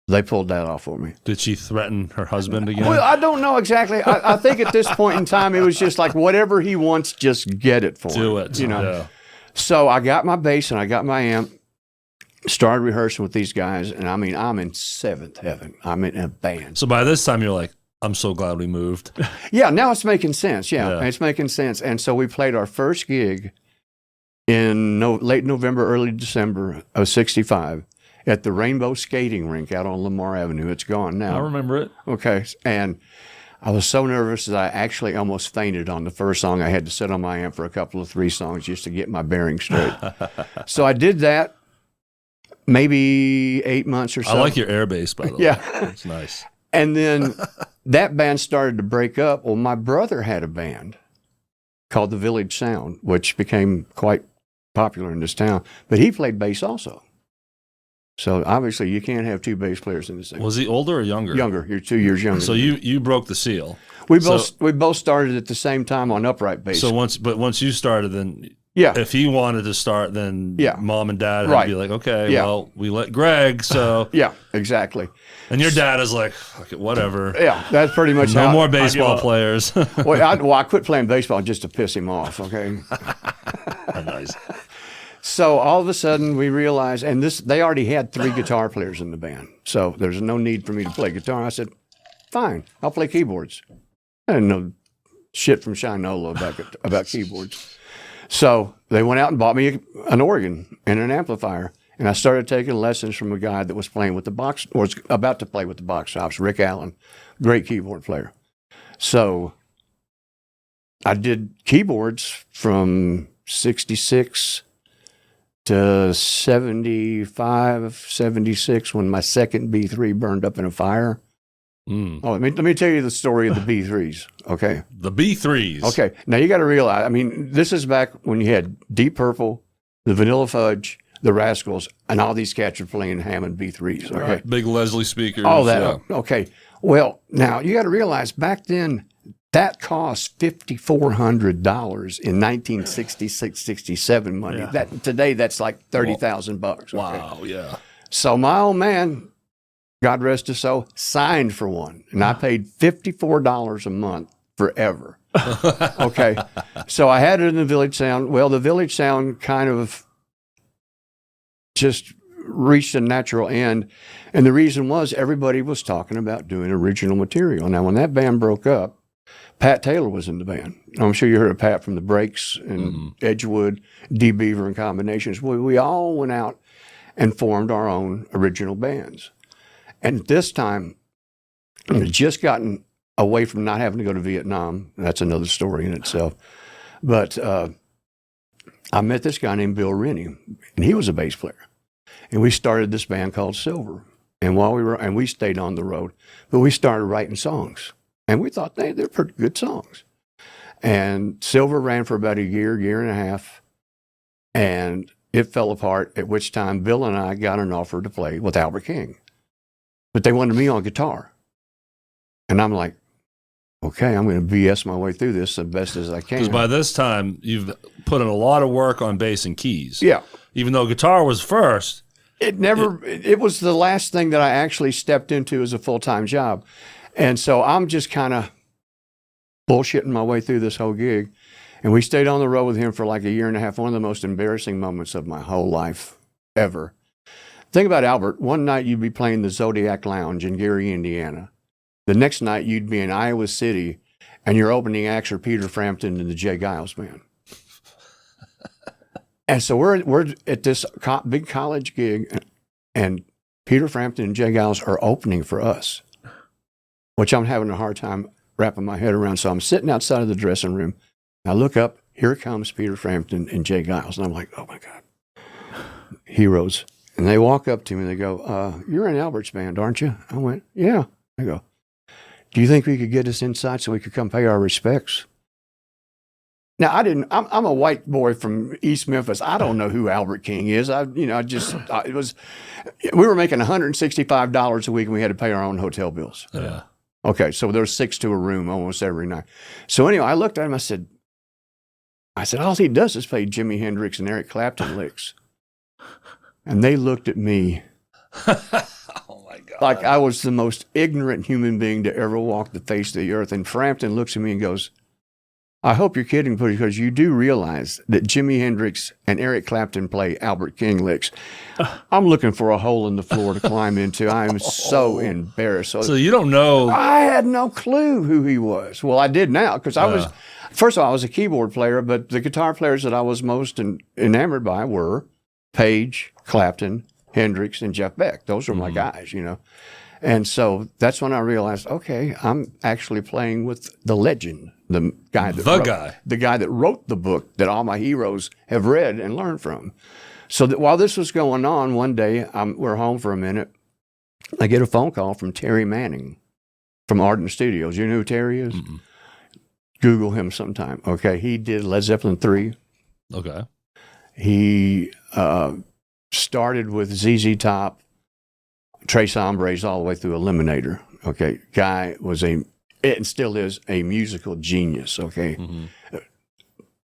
They pulled that off for me. Did she threaten her husband again? Well, I don't know exactly. I think at this point in time, it was just like, whatever he wants, just get it for him. Do it. You know? Yeah. So I got my bass and I got my amp, started rehearsing with these guys, and I mean, I'm in seventh heaven. I'm in a band. So by this time, you're like, I'm so glad we moved. Yeah, now it's making sense. Yeah, Yeah. it's making sense. And so we played our first gig in late November, early December of 65. At the Rainbow Skating Rink out on Lamar Avenue. It's gone now. I remember it. Okay. And I was so nervous that I actually almost fainted on the first song. I had to sit on my amp for a couple of 3 songs just to get my bearings straight. So I did that maybe 8 months or so. I like your air bass, by the way. Yeah. It's nice. And then that band started to break up. Well, my brother had a band called the Village Sound, which became quite popular in this town. But he played bass also. So obviously you can't have 2 bass players in the same. Was he older or younger? Younger. You're 2 years younger. So you broke the seal. We both started at the same time on upright bass. So once you started, then yeah, if he wanted to start, then Yeah. mom and dad had Right. to be like, okay, Yeah. well, we let Greg, so yeah, exactly. and your dad is like, fuck it, whatever. Yeah, that's pretty much No how. more baseball players. I quit playing baseball just to piss him off. Okay. Nice. So all of a sudden we realized, and they already had 3 guitar players in the band, so there's no need for me to play guitar. I said, "Fine, I'll play keyboards." I didn't know shit from Shinola about keyboards. So they went out and bought me an organ and an amplifier, and I started taking lessons from a guy that was playing with the box, or was about to play with the box tops, Rick Allen, great keyboard player. So I did keyboards from 66 to 75, 76 when my second B3 burned up in a fire. Oh, let me tell you the story of the B3s, okay? The B3s. Okay, now you got to realize, I mean, this is back when you had Deep Purple, the Vanilla Fudge, the Rascals, and all these cats were playing Hammond B3s, okay? Right. Big Leslie speakers. All that, yeah. okay. Well, now you got to realize back then, that cost $5,400 in 1966, 67 money. Yeah. That today, that's like $30,000. Okay? Wow, yeah. So my old man, God rest his soul, signed for one, and I paid $54 a month forever. Okay, so I had it in the Village Sound. Well, the Village Sound kind of just reached a natural end, and the reason was everybody was talking about doing original material. Now, when that band broke up, Pat Taylor was in the band. I'm sure you heard of Pat from the Breaks and Edgewood, D. Beaver and Combinations. We all went out and formed our own original bands. And at this time, I had just gotten away from not having to go to Vietnam. That's another story in itself. But I met this guy named Bill Rennie, and he was a bass player. And we started this band called Silver. And we stayed on the road, but we started writing songs. And we thought they're pretty good songs. And Silver ran for about a year and a half, and it fell apart, at which time Bill and I got an offer to play with Albert King. But they wanted me on guitar. And I'm like, okay, I'm going to BS my way through this the best as I can. Because by this time, you've put in a lot of work on bass and keys. Yeah. Even though guitar was first. It was the last thing that I actually stepped into as a full-time job. And so I'm just kind of bullshitting my way through this whole gig. And we stayed on the road with him for like a year and a half, one of the most embarrassing moments of my whole life ever. Think about Albert. One night you'd be playing the Zodiac Lounge in Gary, Indiana. The next night you'd be in Iowa City, and your opening acts are Peter Frampton and the Jay Giles Band. And so we're at this big college gig, and Peter Frampton and Jay Giles are opening for us, which I'm having a hard time wrapping my head around. So I'm sitting outside of the dressing room. I look up, here comes Peter Frampton and Jay Giles. And I'm like, oh my God, heroes. And they walk up to me and they go, you're in Albert's band, aren't you? I went, yeah. They go, do you think we could get us inside so we could come pay our respects? Now, I'm a white boy from East Memphis. I don't know who Albert King is. We were making $165 a week and we had to pay our own hotel bills. Yeah. Okay. So there's 6 to a room almost every night. So anyway, I looked at him. I said, all he does is play Jimi Hendrix and Eric Clapton licks. And they looked at me Oh my God. like I was the most ignorant human being to ever walk the face of the earth. And Frampton looks at me and goes, I hope you're kidding, because you do realize that Jimi Hendrix and Eric Clapton play Albert King licks. I'm looking for a hole in the floor to climb into. I am so embarrassed. So you don't know. I had no clue who he was. Well, I did now, because first of all, I was a keyboard player, but the guitar players that I was most enamored by were Page, Clapton, Hendrix, and Jeff Beck. Those were my guys, And so that's when I realized, okay, I'm actually playing with the legend, the guy that wrote the book that all my heroes have read and learned from. So that while this was going on, one day we're home for a minute. I get a phone call from Terry Manning from Ardent Studios. You know who Terry is? Mm-mm. Google him sometime. Okay, he did Led Zeppelin 3. Okay. He started with ZZ Top, Tres Hombres, all the way through Eliminator. Okay, guy was and still is a musical genius. Okay,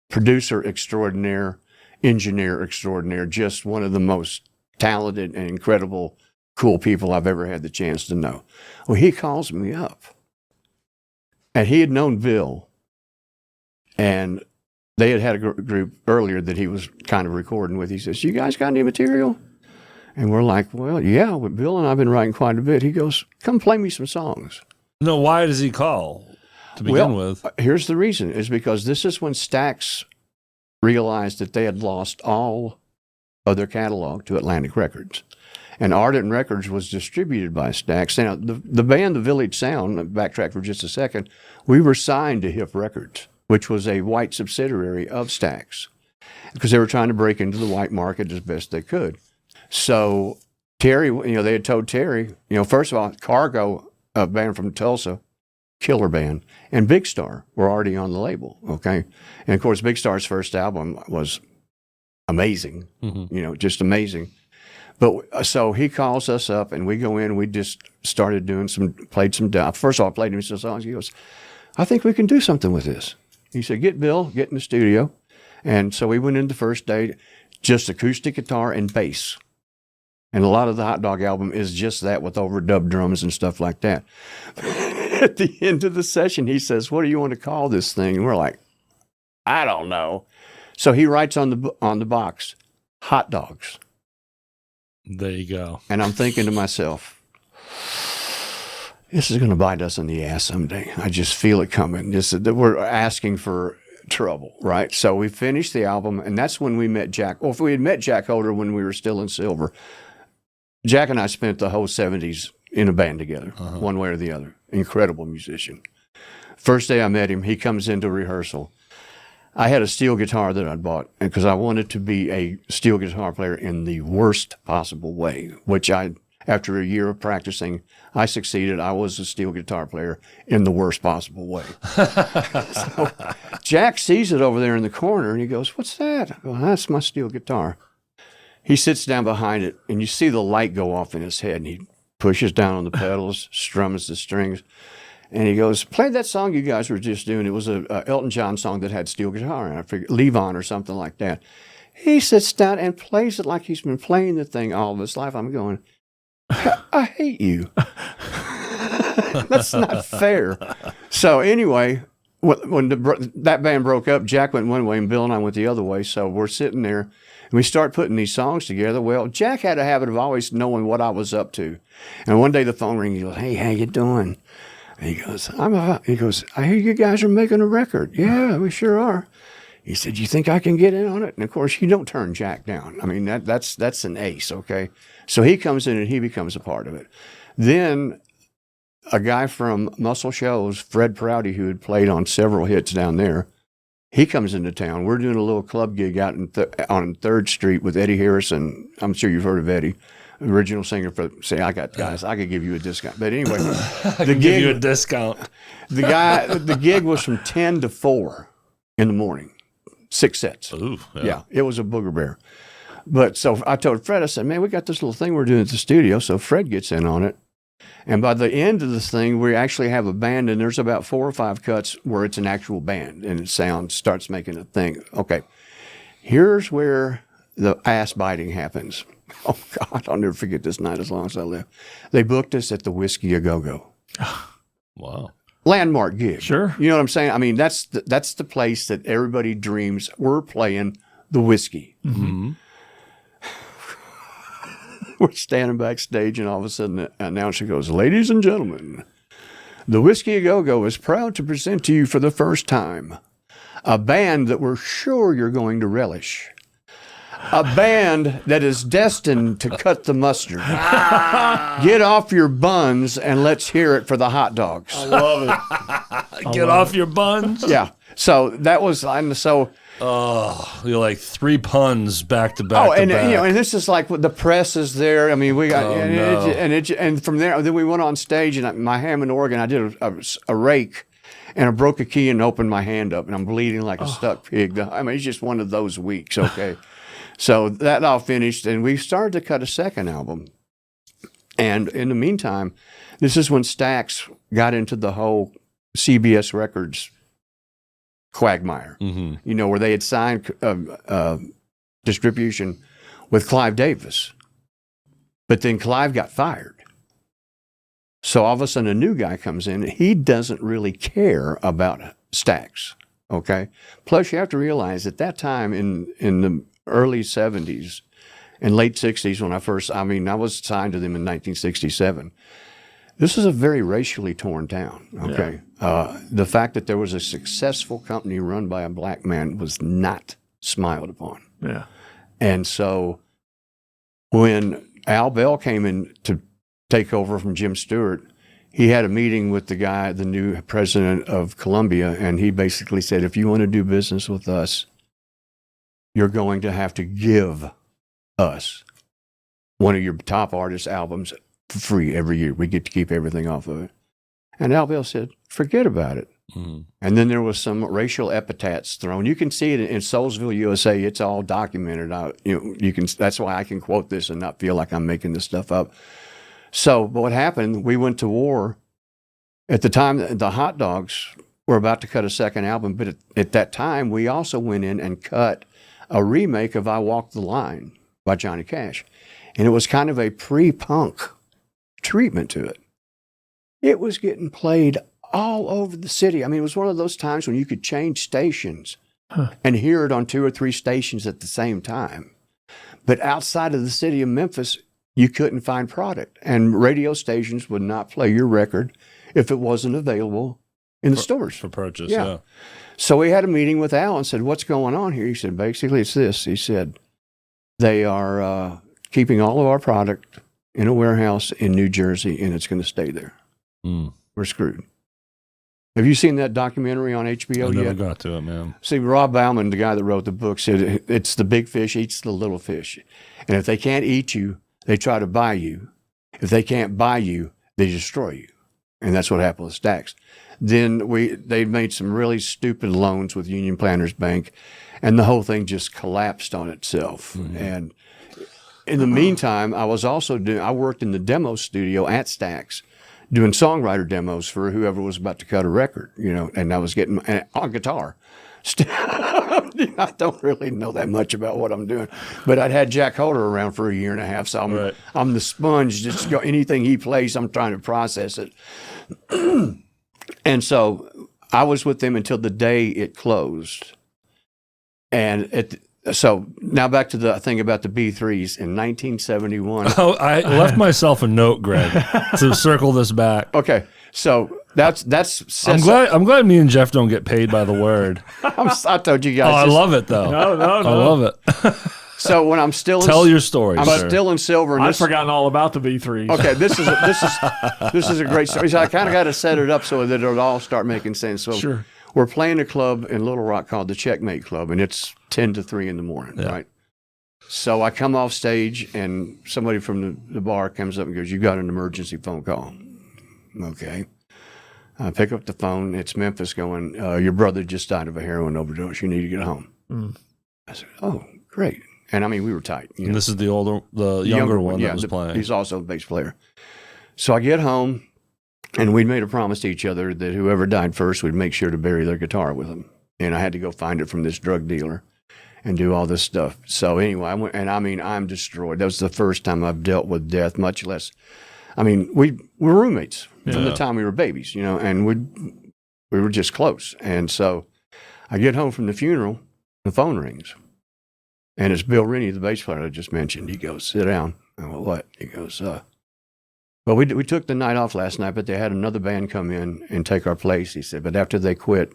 Producer extraordinaire, engineer extraordinaire, just one of the most talented and incredible, cool people I've ever had the chance to know. Well, he calls me up, and he had known Bill, and they had a group earlier that he was kind of recording with. He says, "You guys got any material?" And we're like, well, yeah, but Bill and I have been writing quite a bit. He goes, come play me some songs. No, why does he call to begin with? Here's the reason, is because this is when Stax realized that they had lost all of their catalog to Atlantic Records. And Ardent Records was distributed by Stax. Now, the band, The Village Sound, backtrack for just a second, we were signed to Hip Records, which was a white subsidiary of Stax, because they were trying to break into the white market as best they could. So Terry, they had told Terry, first of all, Cargo, a band from Tulsa, killer band, and Big Star were already on the label, okay? And, of course, Big Star's first album was amazing, just amazing. But so he calls us up, and we go in, we just started played some, first of all, I played him some songs. He goes, I think we can do something with this. He said, get Bill, get in the studio. And so we went in the first day, just acoustic guitar and bass. And a lot of the Hot Dog album is just that, with overdubbed drums and stuff like that. At the end of the session, he says, what do you want to call this thing? And we're like, I don't know. So he writes on the box, Hot Dogs. There you go. And I'm thinking to myself, this is going to bite us in the ass someday. I just feel it coming. We're asking for trouble, right? So we finished the album, and that's when we met Jack. Well, if we had met Jack Holder when we were still in Silver, Jack and I spent the whole 70s in a band together, one way or the other. Incredible musician. First day I met him, he comes into rehearsal. I had a steel guitar that I'd bought, because I wanted to be a steel guitar player in the worst possible way, which after a year of practicing, I succeeded. I was a steel guitar player in the worst possible way. So Jack sees it over there in the corner, and he goes, what's that? I go, that's my steel guitar. He sits down behind it, and you see the light go off in his head, and he pushes down on the pedals, strums the strings. And he goes, play that song you guys were just doing. It was a Elton John song that had steel guitar in it. I figured, Leave On or something like that. He sits down and plays it like he's been playing the thing all of his life. I'm going, I hate you. That's not fair. So anyway, when that band broke up, Jack went one way and Bill and I went the other way. So we're sitting there and we start putting these songs together. Well, Jack had a habit of always knowing what I was up to. And one day the phone rings. He goes, hey, how you doing? And he goes, I hear you guys are making a record. Yeah, we sure are. He said, you think I can get in on it? And of course, you don't turn Jack down. I mean, that's an ace, okay? So he comes in and he becomes a part of it. Then a guy from Muscle Shoals, Fred Prouty, who had played on several hits down there, he comes into town. We're doing a little club gig out on 3rd Street with Eddie Harrison. I'm sure you've heard of Eddie. Original singer for, say, I got guys, I could give you a discount. But anyway, give you a discount. The gig was from 10 to 4 in the morning, 6 sets. Ooh, yeah, it was a booger bear. But so I told Fred, I said, man, we got this little thing we're doing at the studio. So Fred gets in on it. And by the end of this thing, we actually have a band, and there's about 4 or 5 cuts where it's an actual band, and it starts making a thing. Okay, here's where the ass biting happens. Oh, God, I'll never forget this night as long as I live. They booked us at the Whiskey A Go-Go. Wow. Landmark gig. Sure. You know what I'm saying? I mean, that's the place that everybody dreams. We're playing the Whiskey. Mm-hmm. We're standing backstage, and all of a sudden the announcer goes, ladies and gentlemen, the Whiskey A Go-Go is proud to present to you for the first time a band that we're sure you're going to relish. A band that is destined to cut the mustard. Get off your buns and let's hear it for the hot dogs. I love it. Get off your buns. Yeah. So that was, Oh, you're like 3 puns back to back. Oh, and to back. and this is like the press is there. I mean, we got no. and from there, then we went on stage, and my Hammond organ, I did a rake, and I broke a key and opened my hand up, and I'm bleeding like a stuck pig. I mean, it's just one of those weeks. Okay, so that all finished, and we started to cut a second album, and in the meantime, this is when Stax got into the whole CBS Records quagmire, you know, where they had signed distribution with Clive Davis. But then Clive got fired. So all of a sudden a new guy comes in. He doesn't really care about Stax, okay? Plus you have to realize at that time in the early 70s and late 60s when I was signed to them in 1967. This is a very racially torn town, okay? Yeah. The fact that there was a successful company run by a black man was not smiled upon. Yeah. And so when Al Bell came in to take over from Jim Stewart, he had a meeting with the new president of Columbia, and he basically said, if you want to do business with us, you're going to have to give us one of your top artists' albums for free every year. We get to keep everything off of it. And Al Bell said, forget about it. Mm-hmm. And then there was some racial epithets thrown. You can see it in Soulsville, USA. It's all documented. That's why I can quote this and not feel like I'm making this stuff up. So what happened, we went to war. At the time, the Hot Dogs were about to cut a second album, but at that time, we also went in and cut a remake of I Walk the Line by Johnny Cash. And it was kind of a pre-punk treatment to it. It was getting played all over the city. I mean, it was one of those times when you could change stations and hear it on 2 or 3 stations at the same time. But outside of the city of Memphis, you couldn't find product. And radio stations would not play your record if it wasn't available in the stores. For purchase, yeah. So we had a meeting with Al and said, what's going on here? He said, basically it's this. He said, they are keeping all of our product in a warehouse in New Jersey, and it's going to stay there. We're screwed. Have you seen that documentary on HBO yet? I never got to it, man. See, Rob Bauman, the guy that wrote the book, said it's the big fish eats the little fish. And if they can't eat you, they try to buy you. If they can't buy you, they destroy you. And that's what happened with Stax. Then they made some really stupid loans with Union Planters Bank, and the whole thing just collapsed on itself. Mm-hmm. And in the meantime, I worked in the demo studio at Stax, doing songwriter demos for whoever was about to cut a record, and I was getting on guitar. Still, I don't really know that much about what I'm doing, but I'd had Jack Holder around for a year and a half, so I'm the sponge. Just anything he plays, I'm trying to process it. And so I was with them until the day it closed. And so now back to the thing about the B3s in 1971. Oh, I left myself a note, Greg, to circle this back. Okay, so that's. I'm glad me and Jeff don't get paid by the word. I told you guys. Oh, I love it though. No. I love it. So when I'm still tell your story. I'm still in silver. And I've forgotten all about the B3s. Okay, this is a great story. So I kind of got to set it up so that it'll all start making sense. So Sure. We're playing a club in Little Rock called the Checkmate Club, and it's 10 to 3 in the morning, right? So I come off stage, and somebody from the bar comes up and goes, "You got an emergency phone call." Okay. I pick up the phone. It's Memphis going, "Your brother just died of a heroin overdose. You need to get home." I said, "Oh, great." And I mean, we were tight. And this is the younger one that was playing. He's also a bass player. So I get home, and we'd made a promise to each other that whoever died first, we'd make sure to bury their guitar with them. And I had to go find it from this drug dealer and do all this stuff. So anyway, I went, and I mean, I'm destroyed. That was the first time I've dealt with death, much less. I mean, we were roommates from the time we were babies, and we were just close. And so I get home from the funeral, the phone rings. And it's Bill Rennie, the bass player I just mentioned. He goes, "Sit down." I go, "What?" He goes, "Well, we took the night off last night, but they had another band come in and take our place." He said, "But after they quit,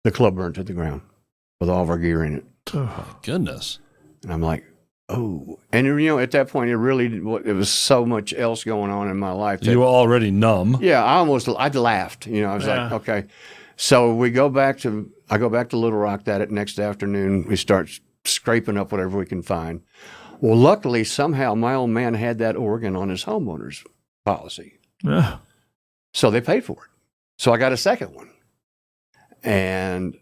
the club burned to the ground with all of our gear in it." Oh, my goodness. And I'm like, oh. And, at that point, it was so much else going on in my life. You were already numb. Yeah, I laughed. I was like, okay. So I go back to Little Rock that next afternoon. We start scraping up whatever we can find. Well, luckily, somehow my old man had that organ on his homeowner's policy. Yeah. So they paid for it. So I got a second one. And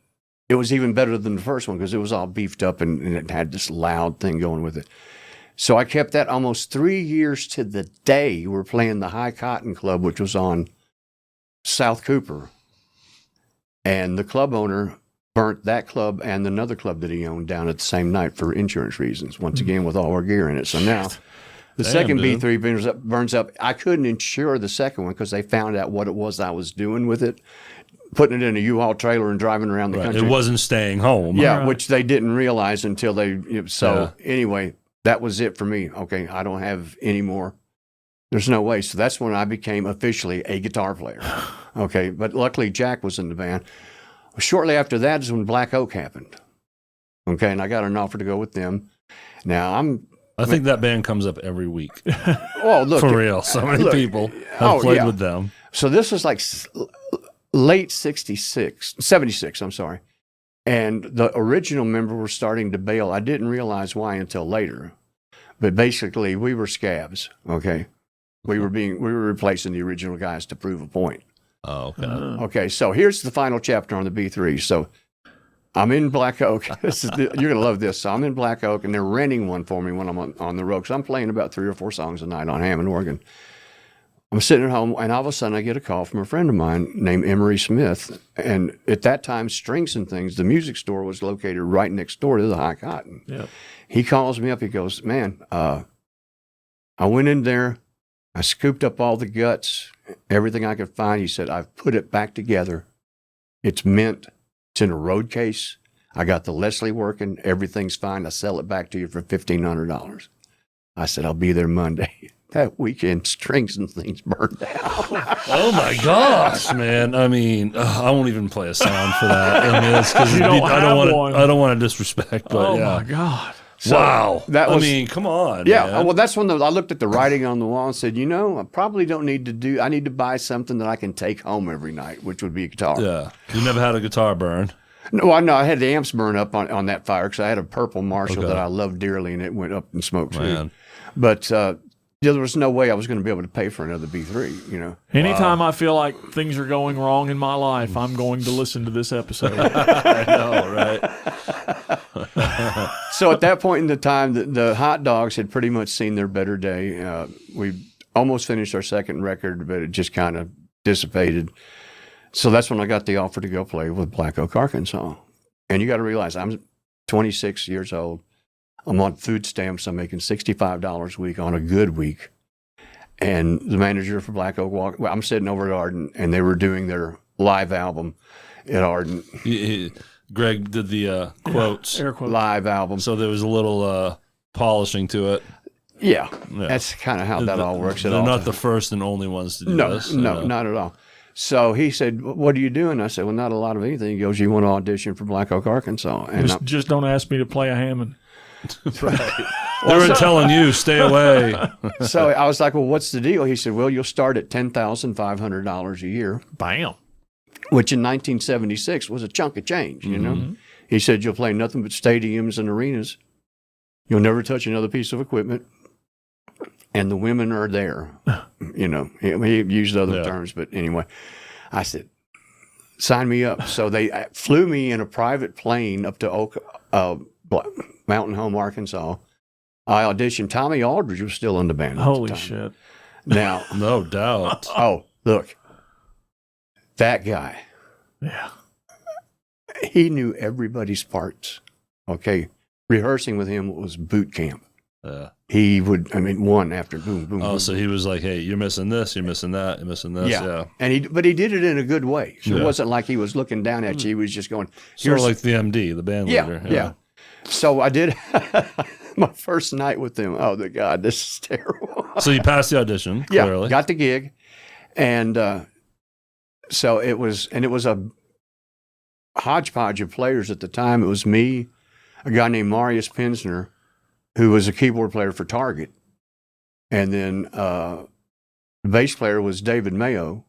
it was even better than the first one because it was all beefed up and it had this loud thing going with it. So I kept that almost 3 years to the day. We were playing the High Cotton Club, which was on South Cooper. And the club owner burnt that club and another club that he owned down at the same night for insurance reasons, once again with all our gear in it. So now the second B3 burns up. I couldn't insure the second one because they found out what it was I was doing with it, putting it in a U-Haul trailer and driving around the country. It wasn't staying home. Yeah, which they didn't realize until anyway, that was it for me. Okay, I don't have any more. There's no way. So that's when I became officially a guitar player. Okay, but luckily Jack was in the band. Shortly after that is when Black Oak happened. Okay, and I got an offer to go with them. Now I think that band comes up every week. Oh, look. For real. So many people have played with them. So this was like late 76, I'm sorry. And the original member were starting to bail. I didn't realize why until later. But basically, we were scabs, okay? We were replacing the original guys to prove a point. Oh, okay. Okay, so here's the final chapter on the B3. So I'm in Black Oak. You're going to love this. So I'm in Black Oak, and they're renting one for me when I'm on the road. So I'm playing about 3 or 4 songs a night on Hammond organ. I'm sitting at home, and all of a sudden I get a call from a friend of mine named Emery Smith. And at that time, Strings and Things, the music store, was located right next door to the High Cotton. Yep. He calls me up. He goes, "Man, I went in there. I scooped up all the guts, everything I could find." He said, "I've put it back together. It's mint. It's in a road case. I got the Leslie working. Everything's fine. I sell it back to you for $1,500. I said, "I'll be there Monday." That weekend, Strings and Things burned down. Oh my gosh, man! I mean, I won't even play a sound for that. I don't want to disrespect, but my God! So wow, come on. Yeah, man. Well, that's when I looked at the writing on the wall and said, I probably don't need to I need to buy something that I can take home every night, which would be a guitar. Yeah, you never had a guitar burn. No, I had the amps burn up on that fire because I had a purple Marshall that I loved dearly, and it went up in smoke too. But there was no way I was going to be able to pay for another B3, Anytime I feel like things are going wrong in my life, I'm going to listen to this episode. I know, right? So at that point in the time, the Hot Dogs had pretty much seen their better day. almost finished our second record, but it just kind of dissipated. So that's when I got the offer to go play with Black Oak, Arkansas. And you got to realize I'm 26 years old. I'm on food stamps. I'm making $65 a week on a good week. And the manager for Black Oak I'm sitting over at Ardent, and they were doing their live album at Ardent. Greg did the quotes. Air quotes. Live album. So there was a little polishing to it. Yeah. That's kind of how that all works. They're not the first and only ones to do this. No, not at all. So he said, what are you doing? I said, well, not a lot of anything. He goes, you want to audition for Black Oak, Arkansas? And just don't ask me to play a Hammond. Right. They were telling you, stay away. So I was like, well, what's the deal? He said, well, you'll start at $10,500 a year. Bam. Which in 1976 was a chunk of change, you know? He said, you'll play nothing but stadiums and arenas. You'll never touch another piece of equipment. And the women are there. You know, he used other terms, but anyway. I said, sign me up. So they flew me in a private plane up to Mountain Home, Arkansas. I auditioned. Tommy Aldridge was still in the band. Holy shit. Now. No doubt. Oh, look. That guy. Yeah. He knew everybody's parts. Okay. Rehearsing with him was boot camp. He would, one after boom, boom. Oh, boom. so he was like, hey, you're missing this, you're missing that, you're missing this. Yeah. And but he did it in a good way. So it wasn't like he was looking down at you. He was just going, sort of like the MD, the band leader. Yeah. So I did my first night with them. Oh, the God, this is terrible. So you passed the audition, clearly. Yeah, got the gig. And so it was a hodgepodge of players at the time. It was me, a guy named Marius Pinsner, who was a keyboard player for Target. And then the bass player was David Mayo.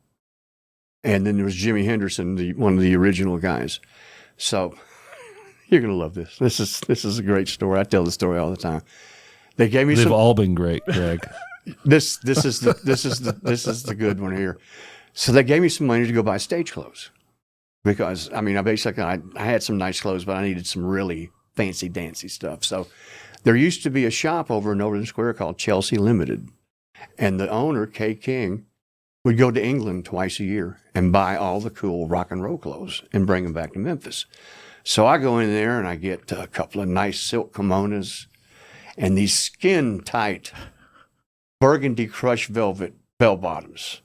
And then there was Jimmy Henderson, one of the original guys. So you're going to love this. This is a great story. I tell the story all the time. They gave me They've all been great, Greg. This is the good one here. So they gave me some money to go buy stage clothes. Because I had some nice clothes, but I needed some really fancy dancy stuff. So there used to be a shop over in Overton Square called Chelsea Limited. And the owner, Kay King, would go to England twice a year and buy all the cool rock and roll clothes and bring them back to Memphis. So I go in there and I get a couple of nice silk kimonos and these skin-tight burgundy crushed velvet bell-bottoms.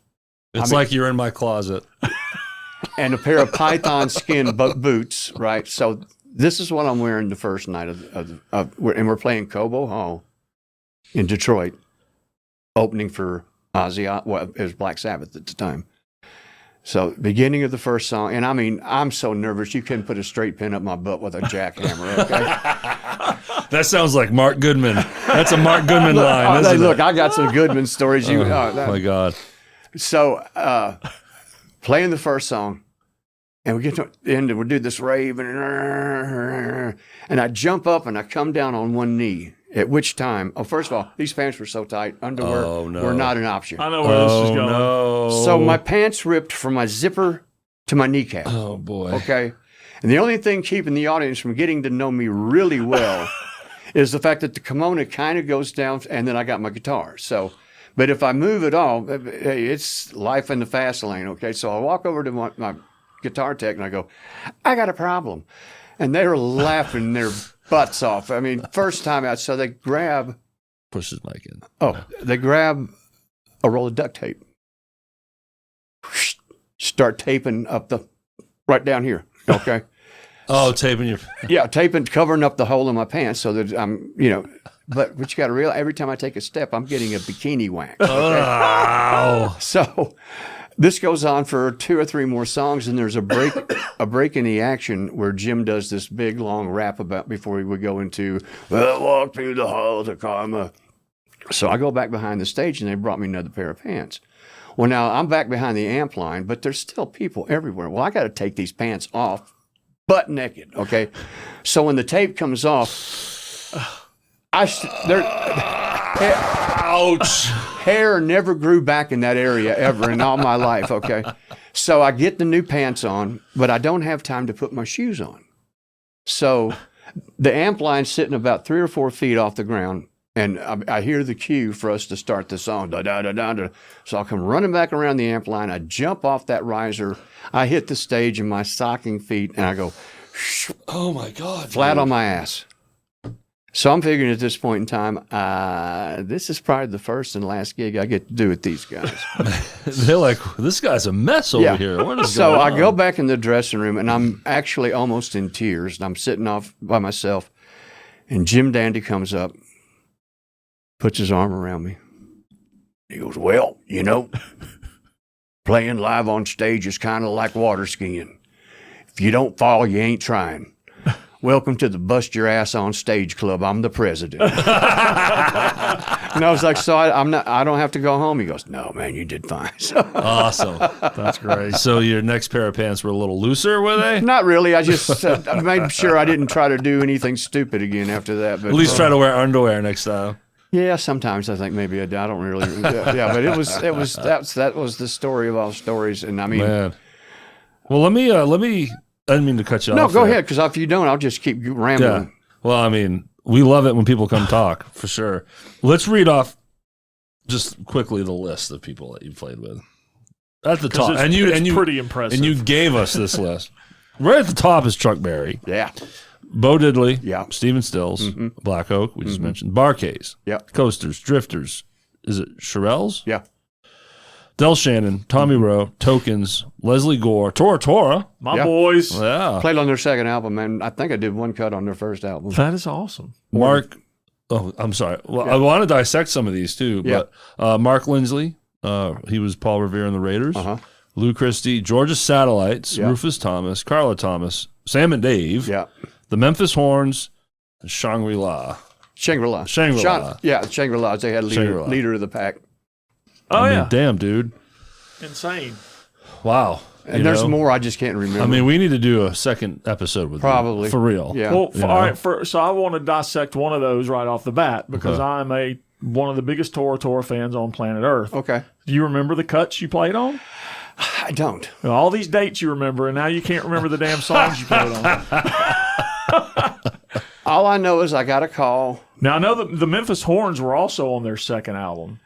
It's like you're in my closet. And a pair of python skin boots, right? So this is what I'm wearing the first night and we're playing Cobo Hall in Detroit, opening for Ozzy. Well, it was Black Sabbath at the time. So beginning of the first song, and I'm so nervous you couldn't put a straight pin up my butt with a jackhammer. Okay, that sounds like Mark Goodman. That's a Mark Goodman line. Isn't look, it? I got some Goodman stories. My God. So playing the first song. And we get to the end and we do this rave and I jump up and I come down on one knee, at which time, first of all, these pants were so tight, underwear were not an option. I know where this is going. No. So my pants ripped from my zipper to my kneecap. Oh, boy. Okay. And the only thing keeping the audience from getting to know me really well is the fact that the kimono kind of goes down and then I got my guitar. So, but if I move at all, it's life in the fast lane. Okay. So I walk over to my guitar tech and I go, I got a problem. And they were laughing their butts off. First time out, so they grab. Push his mic in. They grab a roll of duct tape. Start taping up right down here. Okay. Taping your. Yeah, covering up the hole in my pants so that but you got to realize every time I take a step, I'm getting a bikini wax. Okay? Oh. So this goes on for 2 or 3 more songs, and there's a break in the action where Jim does this big long rap about before we would go into walk through the halls of karma. So I go back behind the stage, and they brought me another pair of pants. Well, now I'm back behind the amp line, but there's still people everywhere. Well, I got to take these pants off, butt naked. Okay, so when the tape comes off, ouch. Hair never grew back in that area ever in all my life, okay? So I get the new pants on, but I don't have time to put my shoes on. So the amp line's sitting about 3 or 4 feet off the ground. And I hear the cue for us to start the song. Da, da, da, da, da. So I come running back around the amp line. I jump off that riser. I hit the stage in my stocking feet, and I go Oh my God! flat on my ass. So I'm figuring at this point in time, this is probably the first and last gig I get to do with these guys. They're like, this guy's a mess over here. What is So going I on? go back in the dressing room, and I'm actually almost in tears. And I'm sitting off by myself, and Jim Dandy comes up, puts his arm around me. He goes, well, playing live on stage is kind of like water skiing. If you don't fall, you ain't trying. Welcome to the Bust Your Ass on Stage Club. I'm the president. And I was like, so I don't have to go home. He goes, no, man, you did fine. So, Awesome. That's great. So your next pair of pants were a little looser, were they? not really. I just I made sure I didn't try to do anything stupid again after that. But At least try to wear underwear next time. yeah, sometimes I think maybe I don't really. Yeah, but that was the story of all stories. And I mean, Man. Well, let me. I didn't mean to cut you no, off. go there. ahead, because if you don't, I'll just keep rambling. Yeah. Well, I mean, we love it when people come talk, for sure. Let's read off just quickly the list of people that you played with at the top. It's pretty impressive. And you gave us this list. Right at the top is Chuck Berry, Yeah, Bo Diddley, Yeah. Stephen Stills, Black Oak, we just mentioned, Barcase, Yeah. Coasters, Drifters. Is it Shirelles? yeah. Del Shannon, Tommy Rowe, Tokens, Leslie Gore, Tora Tora. My Yeah. boys. Yeah. Played on their second album, and I think I did one cut on their first album. That is awesome. Mark. Oh, I'm sorry. Well, I want to dissect some of these too, but Mark Lindsley, he was Paul Revere and the Raiders. Uh-huh. Lou Christie, Georgia Satellites, Yeah. Rufus Thomas, Carla Thomas, Sam and Dave, Yeah. the Memphis Horns, and Shangri-La. Shangri-La. Shangri-La. Shangri-La. They had Shangri-La. leader of the pack. Oh, I yeah. mean, damn, dude. Insane. Wow. And You there's know? more I just can't remember. I mean, we need to do a second episode with Probably. you. For real. Yeah. Well, You know? all right. So I want to dissect one of those right off the bat because I'm one of the biggest Tora fans on planet Earth. Okay. Do you remember the cuts you played on? I don't. All these dates you remember, and now you can't remember the damn songs you played on. All I know is I got a call, Now I know that the Memphis Horns were also on their second album.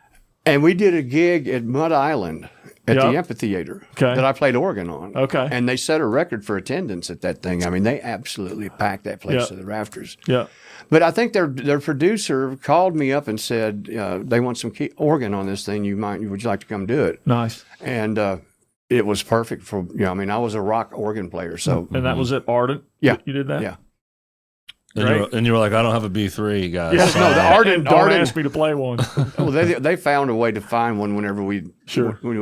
and we did a gig at Mud Island at Yep. the amphitheater Okay. that I played organ on. Okay. And they set a record for attendance at that thing. I mean, they absolutely packed that place Yep. to the rafters. Yeah. But I think their producer called me up and said they want some organ on this thing. Would you like to come do it? Nice. And it was perfect for I mean, I was a rock organ player, so And that was at Ardent. Yeah. You did that. Yeah. And you were like, I don't have a B3, guys. Yes, no, the Ardent Don't ask me to play one. well, they found a way to find one whenever when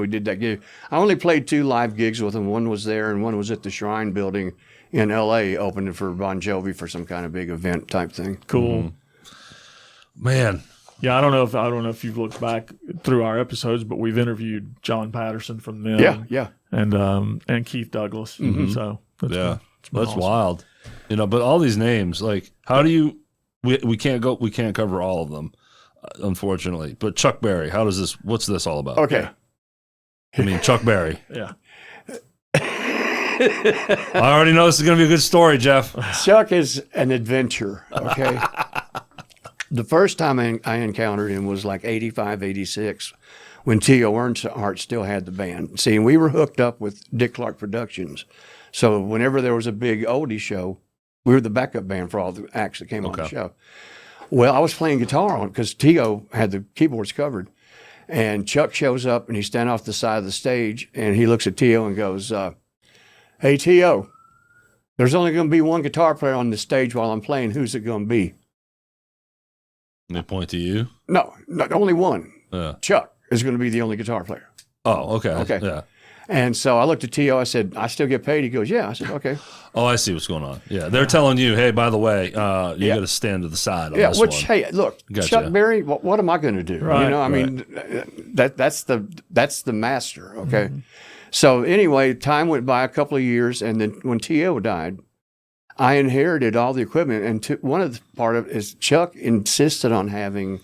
we did that gig. I only played 2 live gigs with them. One was there, and one was at the Shrine Building in L.A. opening for Bon Jovi for some kind of big event type thing. Cool. Man. Yeah, I don't know if you've looked back through our episodes, but we've interviewed John Patterson from them. Yeah. And Keith Douglas. So Yeah. been That's awesome. wild. But all these names, like, how do you, we can't cover all of them, unfortunately. But Chuck Berry, what's this all about? Okay. I mean, Chuck Berry. Yeah. I already know this is going to be a good story, Jeff. Chuck is an adventure, okay? The first time I encountered him was like 85, 86, when T.O. Earnhardt still had the band. See, and we were hooked up with Dick Clark Productions. So whenever there was a big oldie show, we were the backup band for all the acts that came on the show. Well, I was playing guitar on it because T.O. had the keyboards covered. And Chuck shows up, and he's standing off the side of the stage, and he looks at T.O. and goes, hey, T.O., there's only going to be one guitar player on the stage while I'm playing. Who's it going to be? They point to you. No, not only one. Yeah. Chuck is going to be the only guitar player. Oh, okay. Okay. Yeah. And so I looked at T.O. I said, I still get paid? He goes, yeah. I said, okay. Oh, I see what's going on. Yeah. They're telling you, hey, by the way, you got to stand to the side on Yeah, this which, one. hey, look, Gotcha. Chuck Berry, what am I going to do? Right, you know, I mean, that's the master, okay? So anyway, time went by a couple of years, and then when T.O. died, I inherited all the equipment. And one of the part of it is Chuck insisted on having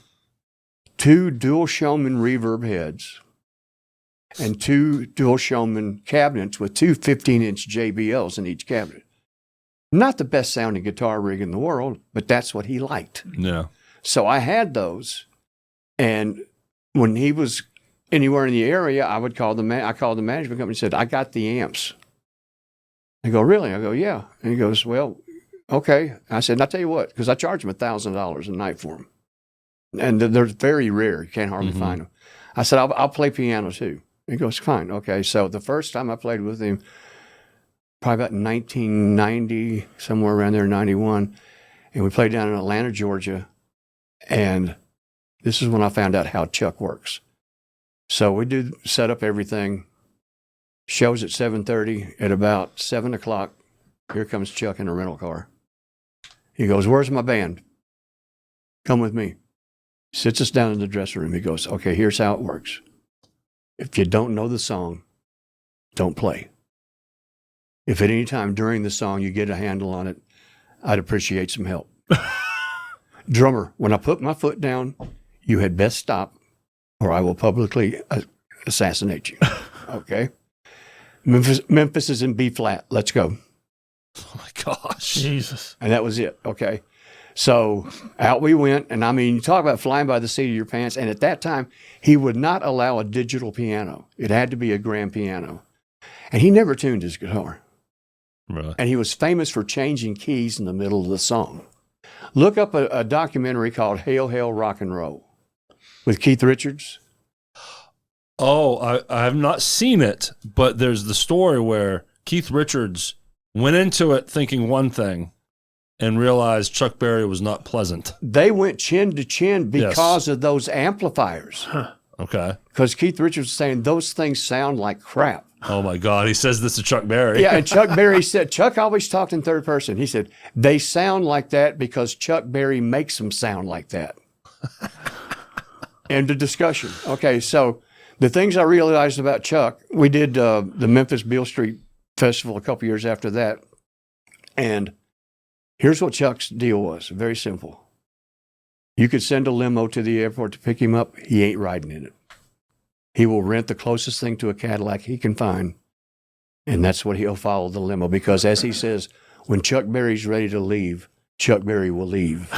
2 dual Showman reverb heads and 2 dual Showman cabinets with 2 15-inch JBLs in each cabinet. Not the best sounding guitar rig in the world, but that's what he liked. Yeah. So I had those, and when he was anywhere in the area, I would call I called the management company and said, I got the amps. They go, really? I go, yeah. And he goes, well, okay. I said, I'll tell you what, because I charge him $1,000 a night for them. And they're very rare. You can't hardly find them. I said, I'll play piano too. He goes, fine. Okay. So the first time I played with him, probably about 1990, somewhere around there, 91. And we played down in Atlanta, Georgia. And this is when I found out how Chuck works. So we do set up everything. Shows at 7:30. At about 7 o'clock, here comes Chuck in a rental car. He goes, where's my band? Come with me. Sits us down in the dressing room. He goes, okay, here's how it works. If you don't know the song, don't play. If at any time during the song you get a handle on it, I'd appreciate some help. Drummer, when I put my foot down, you had best stop or I will publicly assassinate you. Okay? Memphis is in B flat. Let's go. Oh my gosh. Jesus. And that was it. Okay. So out we went. And I mean, you talk about flying by the seat of your pants. And at that time, he would not allow a digital piano. It had to be a grand piano. And he never tuned his guitar. Really? And he was famous for changing keys in the middle of the song. Look up a documentary called Hail, Hail, Rock and Roll with Keith Richards. Oh, I have not seen it, but there's the story where Keith Richards went into it thinking one thing and realized Chuck Berry was not pleasant. They went chin to chin because of those amplifiers. Huh. Okay. Because Keith Richards was saying those things sound like crap. Oh my God. He says this to Chuck Berry. Yeah, and Chuck Berry said, Chuck always talked in third person. He said, they sound like that because Chuck Berry makes them sound like that. End of discussion. Okay, so the things I realized about Chuck, we did the Memphis Beale Street Festival a couple years after that. And here's what Chuck's deal was. Very simple. You could send a limo to the airport to pick him up. He ain't riding in it. He will rent the closest thing to a Cadillac he can find. And that's what he'll follow the limo. Because as he says, when Chuck Berry's ready to leave, Chuck Berry will leave.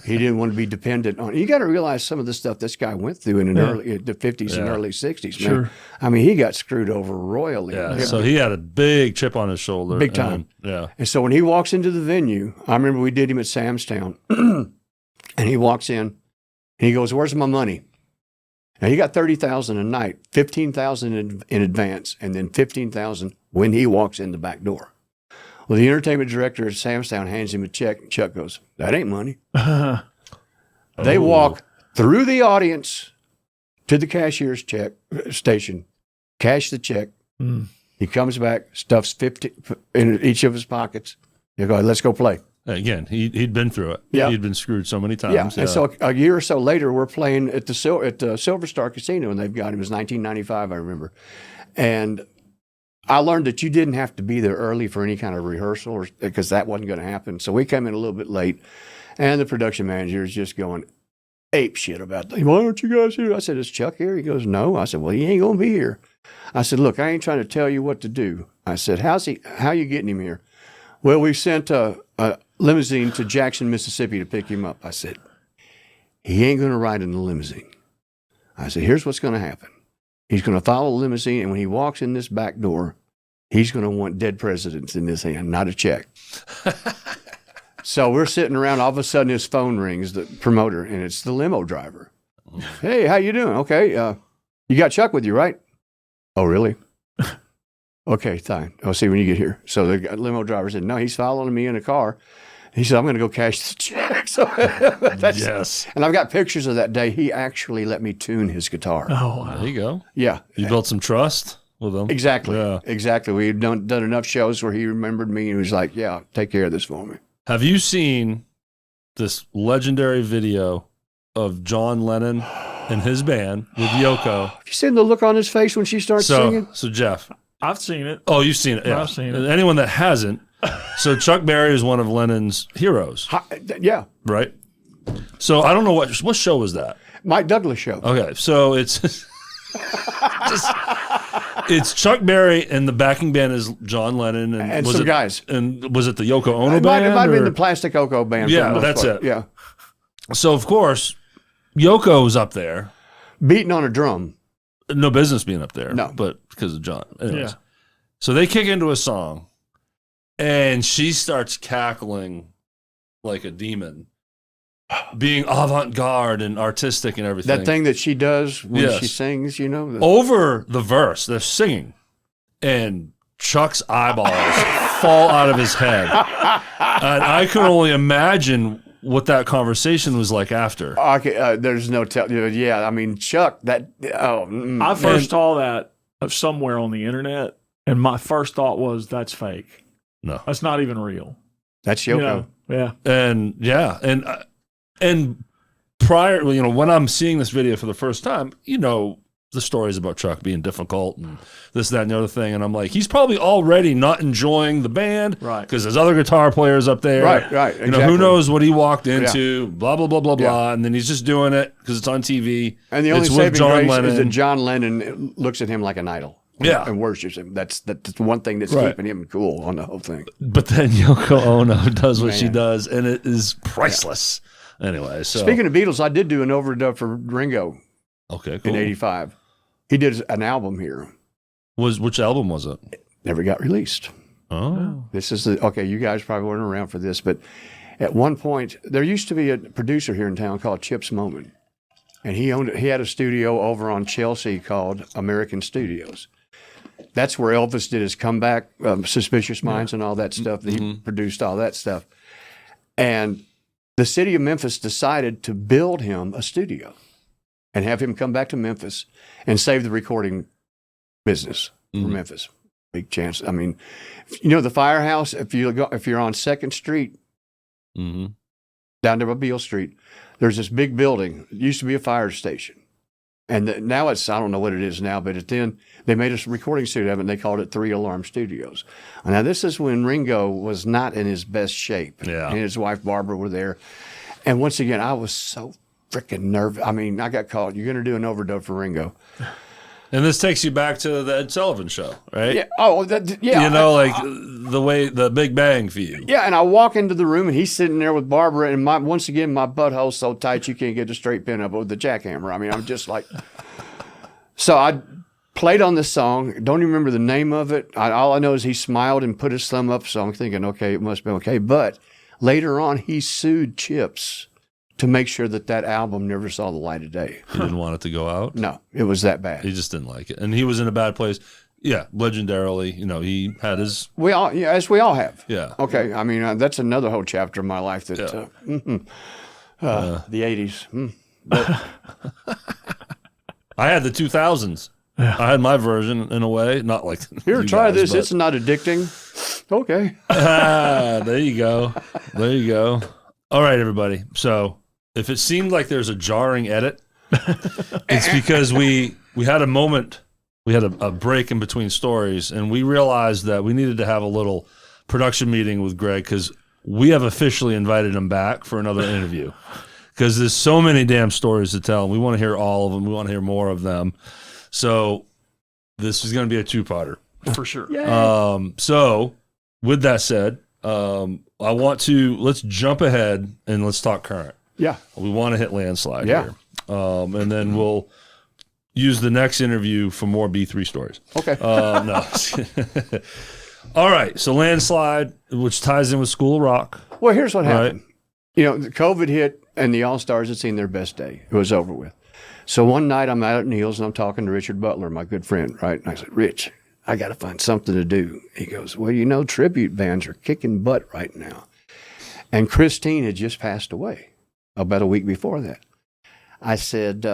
He didn't want to be dependent on. You got to realize some of the stuff this guy went through in the 50s and early 60s. Man. Sure. I mean, he got screwed over royally. Yeah. So he had a big chip on his shoulder. Big time. Yeah. And so when he walks into the venue, I remember we did him at Sam's Town, and he walks in, and he goes, "Where's my money?" Now he got $30,000 a night, $15,000 in advance, and then $15,000 when he walks in the back door. Well, the entertainment director at Sam's Town hands him a check, and Chuck goes, "That ain't money." They walk through the audience to the cashier's check station, cash the check. He comes back, stuffs 50 in each of his pockets. You go, "Let's go play." Again, he'd been through it. Yeah. He'd been screwed so many times. Yeah. And so a year or so later, we're playing at the Silver Star Casino, and they've got him. It was 1995, I remember. And I learned that you didn't have to be there early for any kind of rehearsal because that wasn't going to happen. So we came in a little bit late, and the production manager is just going ape shit about that. "Why aren't you guys here?" I said, "Is Chuck here?" He goes, "No." I said, "Well, he ain't going to be here." I said, "Look, I ain't trying to tell you what to do." I said, how you getting him here?" "Well, we sent a limousine to Jackson, Mississippi to pick him up." I said, "He ain't going to ride in the limousine." I said, "Here's what's going to happen. He's going to follow the limousine, and when he walks in this back door, he's going to want dead presidents in his hand, not a check." So we're sitting around. All of a sudden, his phone rings, the promoter, and it's the limo driver. "Hey, how you doing?" "Okay, you got Chuck with you, right?" "Oh, really?" "Okay, fine. I'll see when you get here." So the limo driver said, "No, he's following me in a car." He said, "I'm going to go cash the check." So Yes. And I've got pictures of that day. He actually let me tune his guitar. Oh, wow. There you go. Yeah. You built some trust with him. Exactly. Yeah. Exactly. We've done enough shows where he remembered me and he was like, "Yeah, take care of this for me." Have you seen this legendary video of John Lennon and his band with Yoko? Have you seen the look on his face when she starts singing? So Jeff. I've seen it. Oh, you've seen it. Yeah. I've seen it. Anyone that hasn't. So Chuck Berry is one of Lennon's heroes, Yeah. right? So I don't know what show was that? Mike Douglas show. Okay, so it's it's Chuck Berry and the backing band is John Lennon And was some it, guys. And was it the Yoko Ono It band? might have been or- the Plastic Oko band. for Yeah, the most that's part. it. Yeah. So, of course, Yoko's up there. Beating on a drum. No business being up there. No. But because of John. Anyways. Yeah. So they kick into a song, and she starts cackling like a demon, being avant-garde and artistic and everything. That thing that she does when Yes. she sings, you know. Over the verse, they're singing, and Chuck's eyeballs fall out of his head. And I can only imagine what that conversation was like after. Okay, there's no yeah, I mean, Chuck, that. I first saw that somewhere on the internet, and my first thought was, that's fake. No. That's not even real. That's You Yoko. know? Yeah. And yeah, and prior, when I'm seeing this video for the first time, the stories about Chuck being difficult and this, that, and the other thing, and I'm like, he's probably already not enjoying the band, Right? Because there's other guitar players up there, Right, exactly. Who knows what he walked into, blah blah blah blah blah, and then he's just doing it because it's on TV. And the only it's with saving John grace is that Lennon. John Lennon looks at him like an idol. Yeah. And worships him. That's the one thing that's Right. keeping him cool on the whole thing. But then Yoko Ono does what she Man. does, and it is priceless. Anyway, so Speaking of Beatles, I did do an overdub for Ringo okay, cool. in '85. He did an album here. Which album was it? Never got released. Oh, This is you guys probably weren't around for this, but at one point, there used to be a producer here in town called Chips Moman. And he had a studio over on Chelsea called American Studios. That's where Elvis did his comeback, Suspicious Minds and all that stuff. He produced all that stuff. And the city of Memphis decided to build him a studio and have him come back to Memphis and save the recording business for Memphis. Big chance. I mean, the Firehouse, if you're on 2nd Street, down there by Beale Street, there's this big building. It used to be a fire station. And now I don't know what it is now, but then they made a recording studio of it, and they called it 3 Alarm Studios. Now, this is when Ringo was not in his best shape. Yeah. And his wife, Barbara, were there. And once again, I was so freaking nervous. I mean, I got called, you're going to do an overdub for Ringo. and this takes you back to the Ed Sullivan Show, right? Yeah. Oh, yeah. The Big Bang for you. Yeah, and I walk into the room, and he's sitting there with Barbara, and once again, my butthole's so tight you can't get a straight pin up with the jackhammer. I mean, I'm just like... So I played on this song. Don't even remember the name of it. All I know is he smiled and put his thumb up, so I'm thinking, okay, it must be okay. But later on, he sued Chips to make sure that album never saw the light of day. He didn't want it to go out. No, it was that bad. He just didn't like it, and he was in a bad place. Yeah, legendarily, he had his. As we all have. Yeah. Okay, I mean, that's another whole chapter of my life that the 80s. I had the 2000s. I had my version in a way, not like Here, you try guys, this. but- It's not addicting. Okay. There you go. There you go. All right, everybody. So if it seemed like there's a jarring edit, it's because we had a moment, we had a break in between stories, and we realized that we needed to have a little production meeting with Greg because we have officially invited him back for another interview. Because there's so many damn stories to tell, and we want to hear all of them. We want to hear more of them. So this is going to be a two-parter. For sure. So with that said, let's jump ahead and let's talk current. Yeah. We want to hit Landslide Yeah. here. And then we'll use the next interview for more B3 stories. Okay. No. All right. So Landslide, which ties in with School of Rock. Well, here's what happened. The COVID hit, and the All-Stars had seen their best day. It was over with. So one night I'm out at Neil's, and I'm talking to Richard Butler, my good friend, right? And I said, Rich, I got to find something to do. He goes, well, tribute bands are kicking butt right now. And Christine had just passed away about a week before that. I said,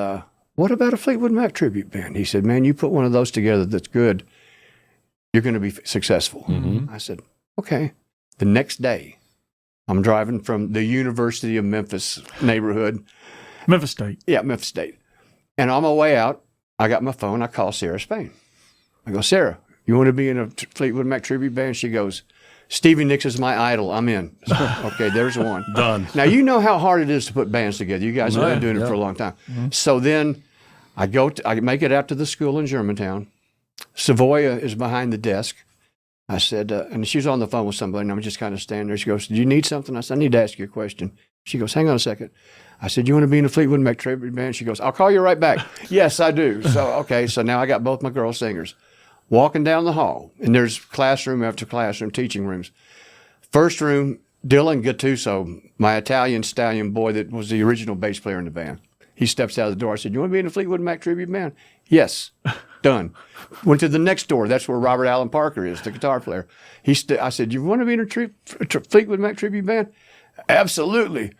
what about a Fleetwood Mac tribute band? He said, man, you put one of those together that's good, you're going to be successful. Mm-hmm. I said, okay. The next day, I'm driving from the University of Memphis neighborhood. Memphis State. Yeah, Memphis State. And on my way out, I got my phone. I call Sarah Spain. I go, Sarah, you want to be in a Fleetwood Mac tribute band? She goes, Stevie Nicks is my idol. I'm in. Okay, there's one. Done. Now, you know how hard it is to put bands together. You guys have been doing it for a long time. Mm-hmm. So then I make it out to the school in Germantown. Savoya is behind the desk. I said, and she was on the phone with somebody, and I'm just kind of standing there. She goes, do you need something? I said, I need to ask you a question. She goes, hang on a second. I said, you want to be in a Fleetwood Mac tribute band? She goes, I'll call you right back. Yes, I do. So, okay, so now I got both my girl singers. Walking down the hall, and there's classroom after classroom, teaching rooms. First room, Dylan Gattuso, my Italian stallion boy that was the original bass player in the band. He steps out of the door. I said, you want to be in a Fleetwood Mac tribute band? Yes. Done. Went to the next door. That's where Robert Allen Parker is, the guitar player. I said, you want to be in a Fleetwood Mac tribute band? Absolutely.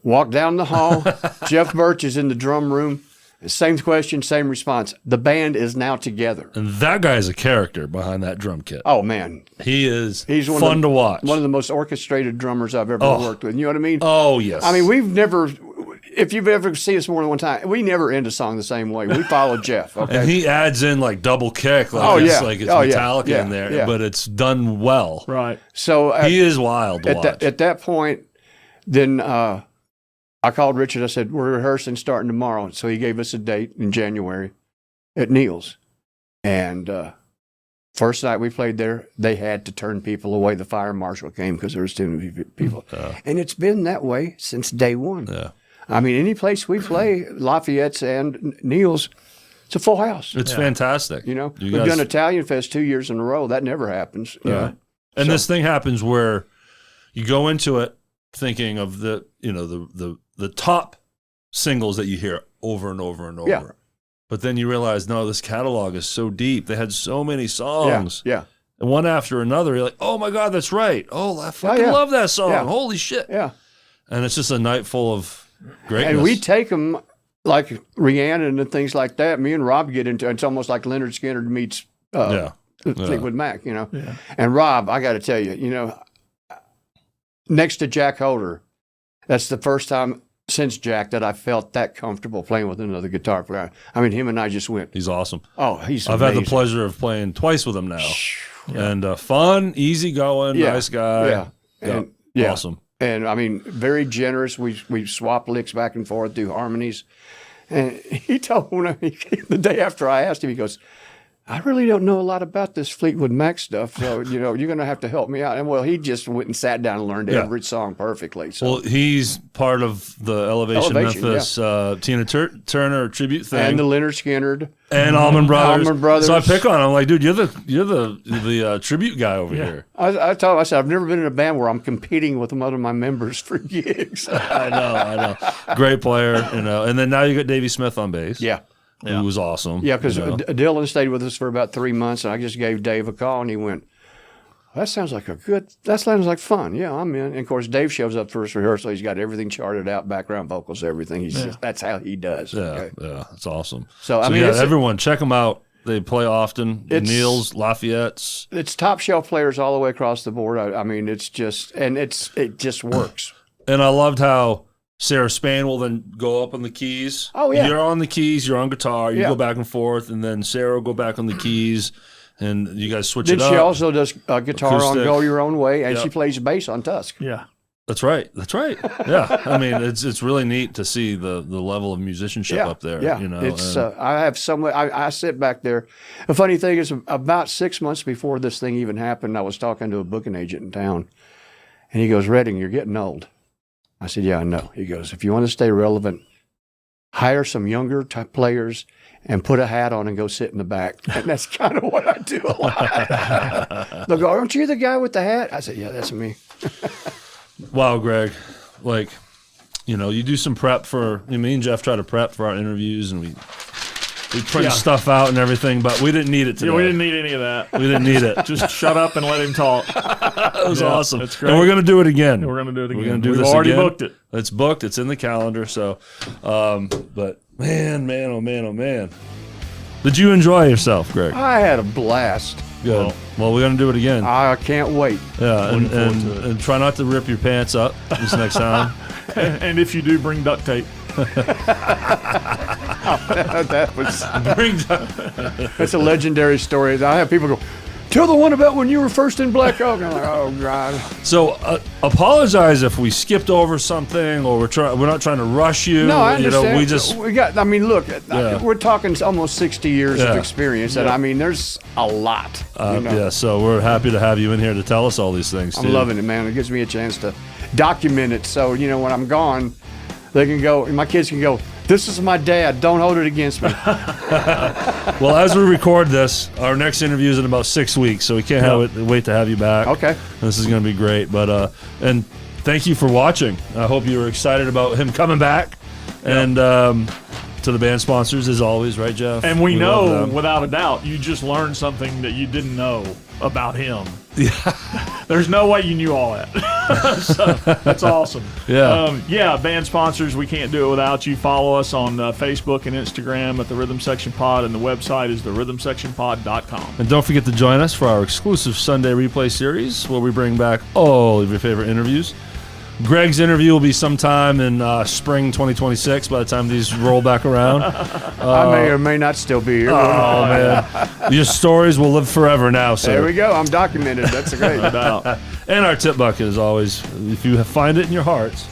Walk down the hall. Jeff Birch is in the drum room. Same question, same response. The band is now together. And that guy is a character behind that drum kit. Oh, man. He's fun to watch. One of the most orchestrated drummers I've ever worked with. You know what I mean? Oh, yes. I mean, we've never, if you've ever seen us more than one time, we never end a song the same way. We follow Jeff. Okay? And he adds in like double kick. Like it's Metallica in there, yeah. but it's done well. Right. So he is wild to watch. At that point, then I called Richard. I said, we're rehearsing starting tomorrow. So he gave us a date in January at Neil's. And first night we played there, they had to turn people away. The fire marshal came because there was too many people. And it's been that way since day one. Yeah. I mean, any place we play, Lafayette's and Neil's, it's a full house. It's fantastic. You know, we've done Italian Fest 2 years in a row. That never happens. You know? And this thing happens where you go into it thinking of the top singles that you hear over and over and over. Yeah. But then you realize, no, this catalog is so deep. They had so many songs. Yeah. And one after another, you're like, oh my God, that's right. Oh, I fucking love that song. Yeah. Holy shit. Yeah. And it's just a night full of greatness. And we take them like Rhiannon and things like that. Me and Rob get into it. It's almost like Leonard Skinner meets Fleetwood Mac, you know. Yeah. And Rob, I got to tell you, you know, next to Jack Holder, that's the first time since Jack that I felt that comfortable playing with another guitar player. I mean, him and I just went. He's awesome. Oh, he's I've amazing. had the pleasure of playing twice with him now. And fun, easygoing, nice guy. Awesome. And I mean, very generous. We swap licks back and forth, do harmonies. And he told me the day after I asked him, he goes, I really don't know a lot about this Fleetwood Mac stuff, so you know you're going to have to help me out. And well, he just went and sat down and learned every song perfectly. So. Well, he's part of the Elevation Memphis Tina Turner tribute thing, and the Leonard Skinner, and Allman Brothers. Allman Brothers. So I pick on him. I'm like, dude, you're the tribute guy over here. I told him, I said, I've never been in a band where I'm competing with one of my members for gigs. I know. Great player, you know. And then now you got Davey Smith on bass. Yeah. Who was awesome. Yeah, because Dylan stayed with us for about 3 months, and I just gave Dave a call, and he went, that sounds like fun. Yeah, I'm in. And, of course, Dave shows up first rehearsal. He's got everything charted out, background vocals, everything. That's how he does. Yeah, that's awesome. So I mean, everyone, check them out. They play often. Neil's, Lafayette's. It's top shelf players all the way across the board. I mean, it just works. And I loved how Sarah Span will then go up on the keys. Oh, yeah. You're on the keys, you're on guitar, you go back and forth, and then Sarah will go back on the keys, and you guys switch it up. Then she also does guitar acoustic. on Go Your Own Way, and she plays bass on Tusk. Yeah. That's right. Yeah. I mean, it's really neat to see the level of musicianship up there. Yeah. You know, it's I have I sit back there. The funny thing is, about 6 months before this thing even happened, I was talking to a booking agent in town, and he goes, Redding, you're getting old. I said, yeah, I know. He goes, if you want to stay relevant, hire some younger players and put a hat on and go sit in the back. And that's kind of what I do a lot. They'll go, aren't you the guy with the hat? I said, yeah, that's me. Wow, Greg. Like, you know, you do some prep me and Jeff try to prep for our interviews, and we print stuff out and everything, but we didn't need it today. Yeah, we didn't need any of that. We didn't need it. Just shut up and let him talk. That was awesome. That's great. And we're going to do it again. We're going to do it again. We're going to do We've this already again. booked it. It's booked. It's in the calendar. So, but man, oh man. Did you enjoy yourself, Greg? I had a blast. Good. Well, we're going to do it again. I can't wait. Yeah, and try not to rip your pants up this next time. And if you do, bring duct tape. That's a legendary story. I have people go, tell the one about when you were first in Black Oak. I'm like, oh God. So apologize if we skipped over something, or we're not trying to rush you. No, I understand. Look, we're talking almost 60 years of experience, and I mean, there's a lot. Yeah, so we're happy to have you in here to tell us all these things. I'm loving it, man. It gives me a chance to document it. So when I'm gone, They can go. My kids can go. This is my dad. Don't hold it against me. Well, as we record this, our next interview is in about 6 weeks, so we can't wait to have you back. Okay. This is going to be great. But and thank you for watching. I hope you were excited about him coming back. And to the band sponsors, as always, right, Jeff? And we know, without a doubt, you just learned something that you didn't know about him. Yeah. There's no way you knew all that. So, that's awesome. Yeah. Band sponsors, we can't do it without you. Follow us on Facebook and Instagram at The Rhythm Section Pod, and the website is therhythmsectionpod.com. And don't forget to join us for our exclusive Sunday replay series, where we bring back all of your favorite interviews. Greg's interview will be sometime in spring 2026 by the time these roll back around. I may or may not still be here. Oh, man. Your stories will live forever now, sir. There we go. I'm documented. That's great. No doubt. And our tip bucket, as always, if you find it in your hearts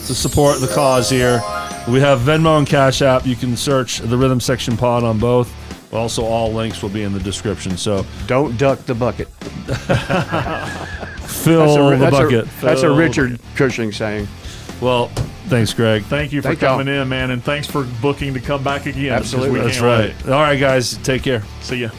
to support the cause here. We have Venmo and Cash App. You can search the Rhythm Section Pod on both. Also, all links will be in the description. So don't duck the bucket. Fill the bucket. That's a Richard Cushing saying. Well, thanks, Greg. Thank you for coming in, man, and thanks for booking to come back again. Absolutely. That's right. All right, guys. Take care. See ya.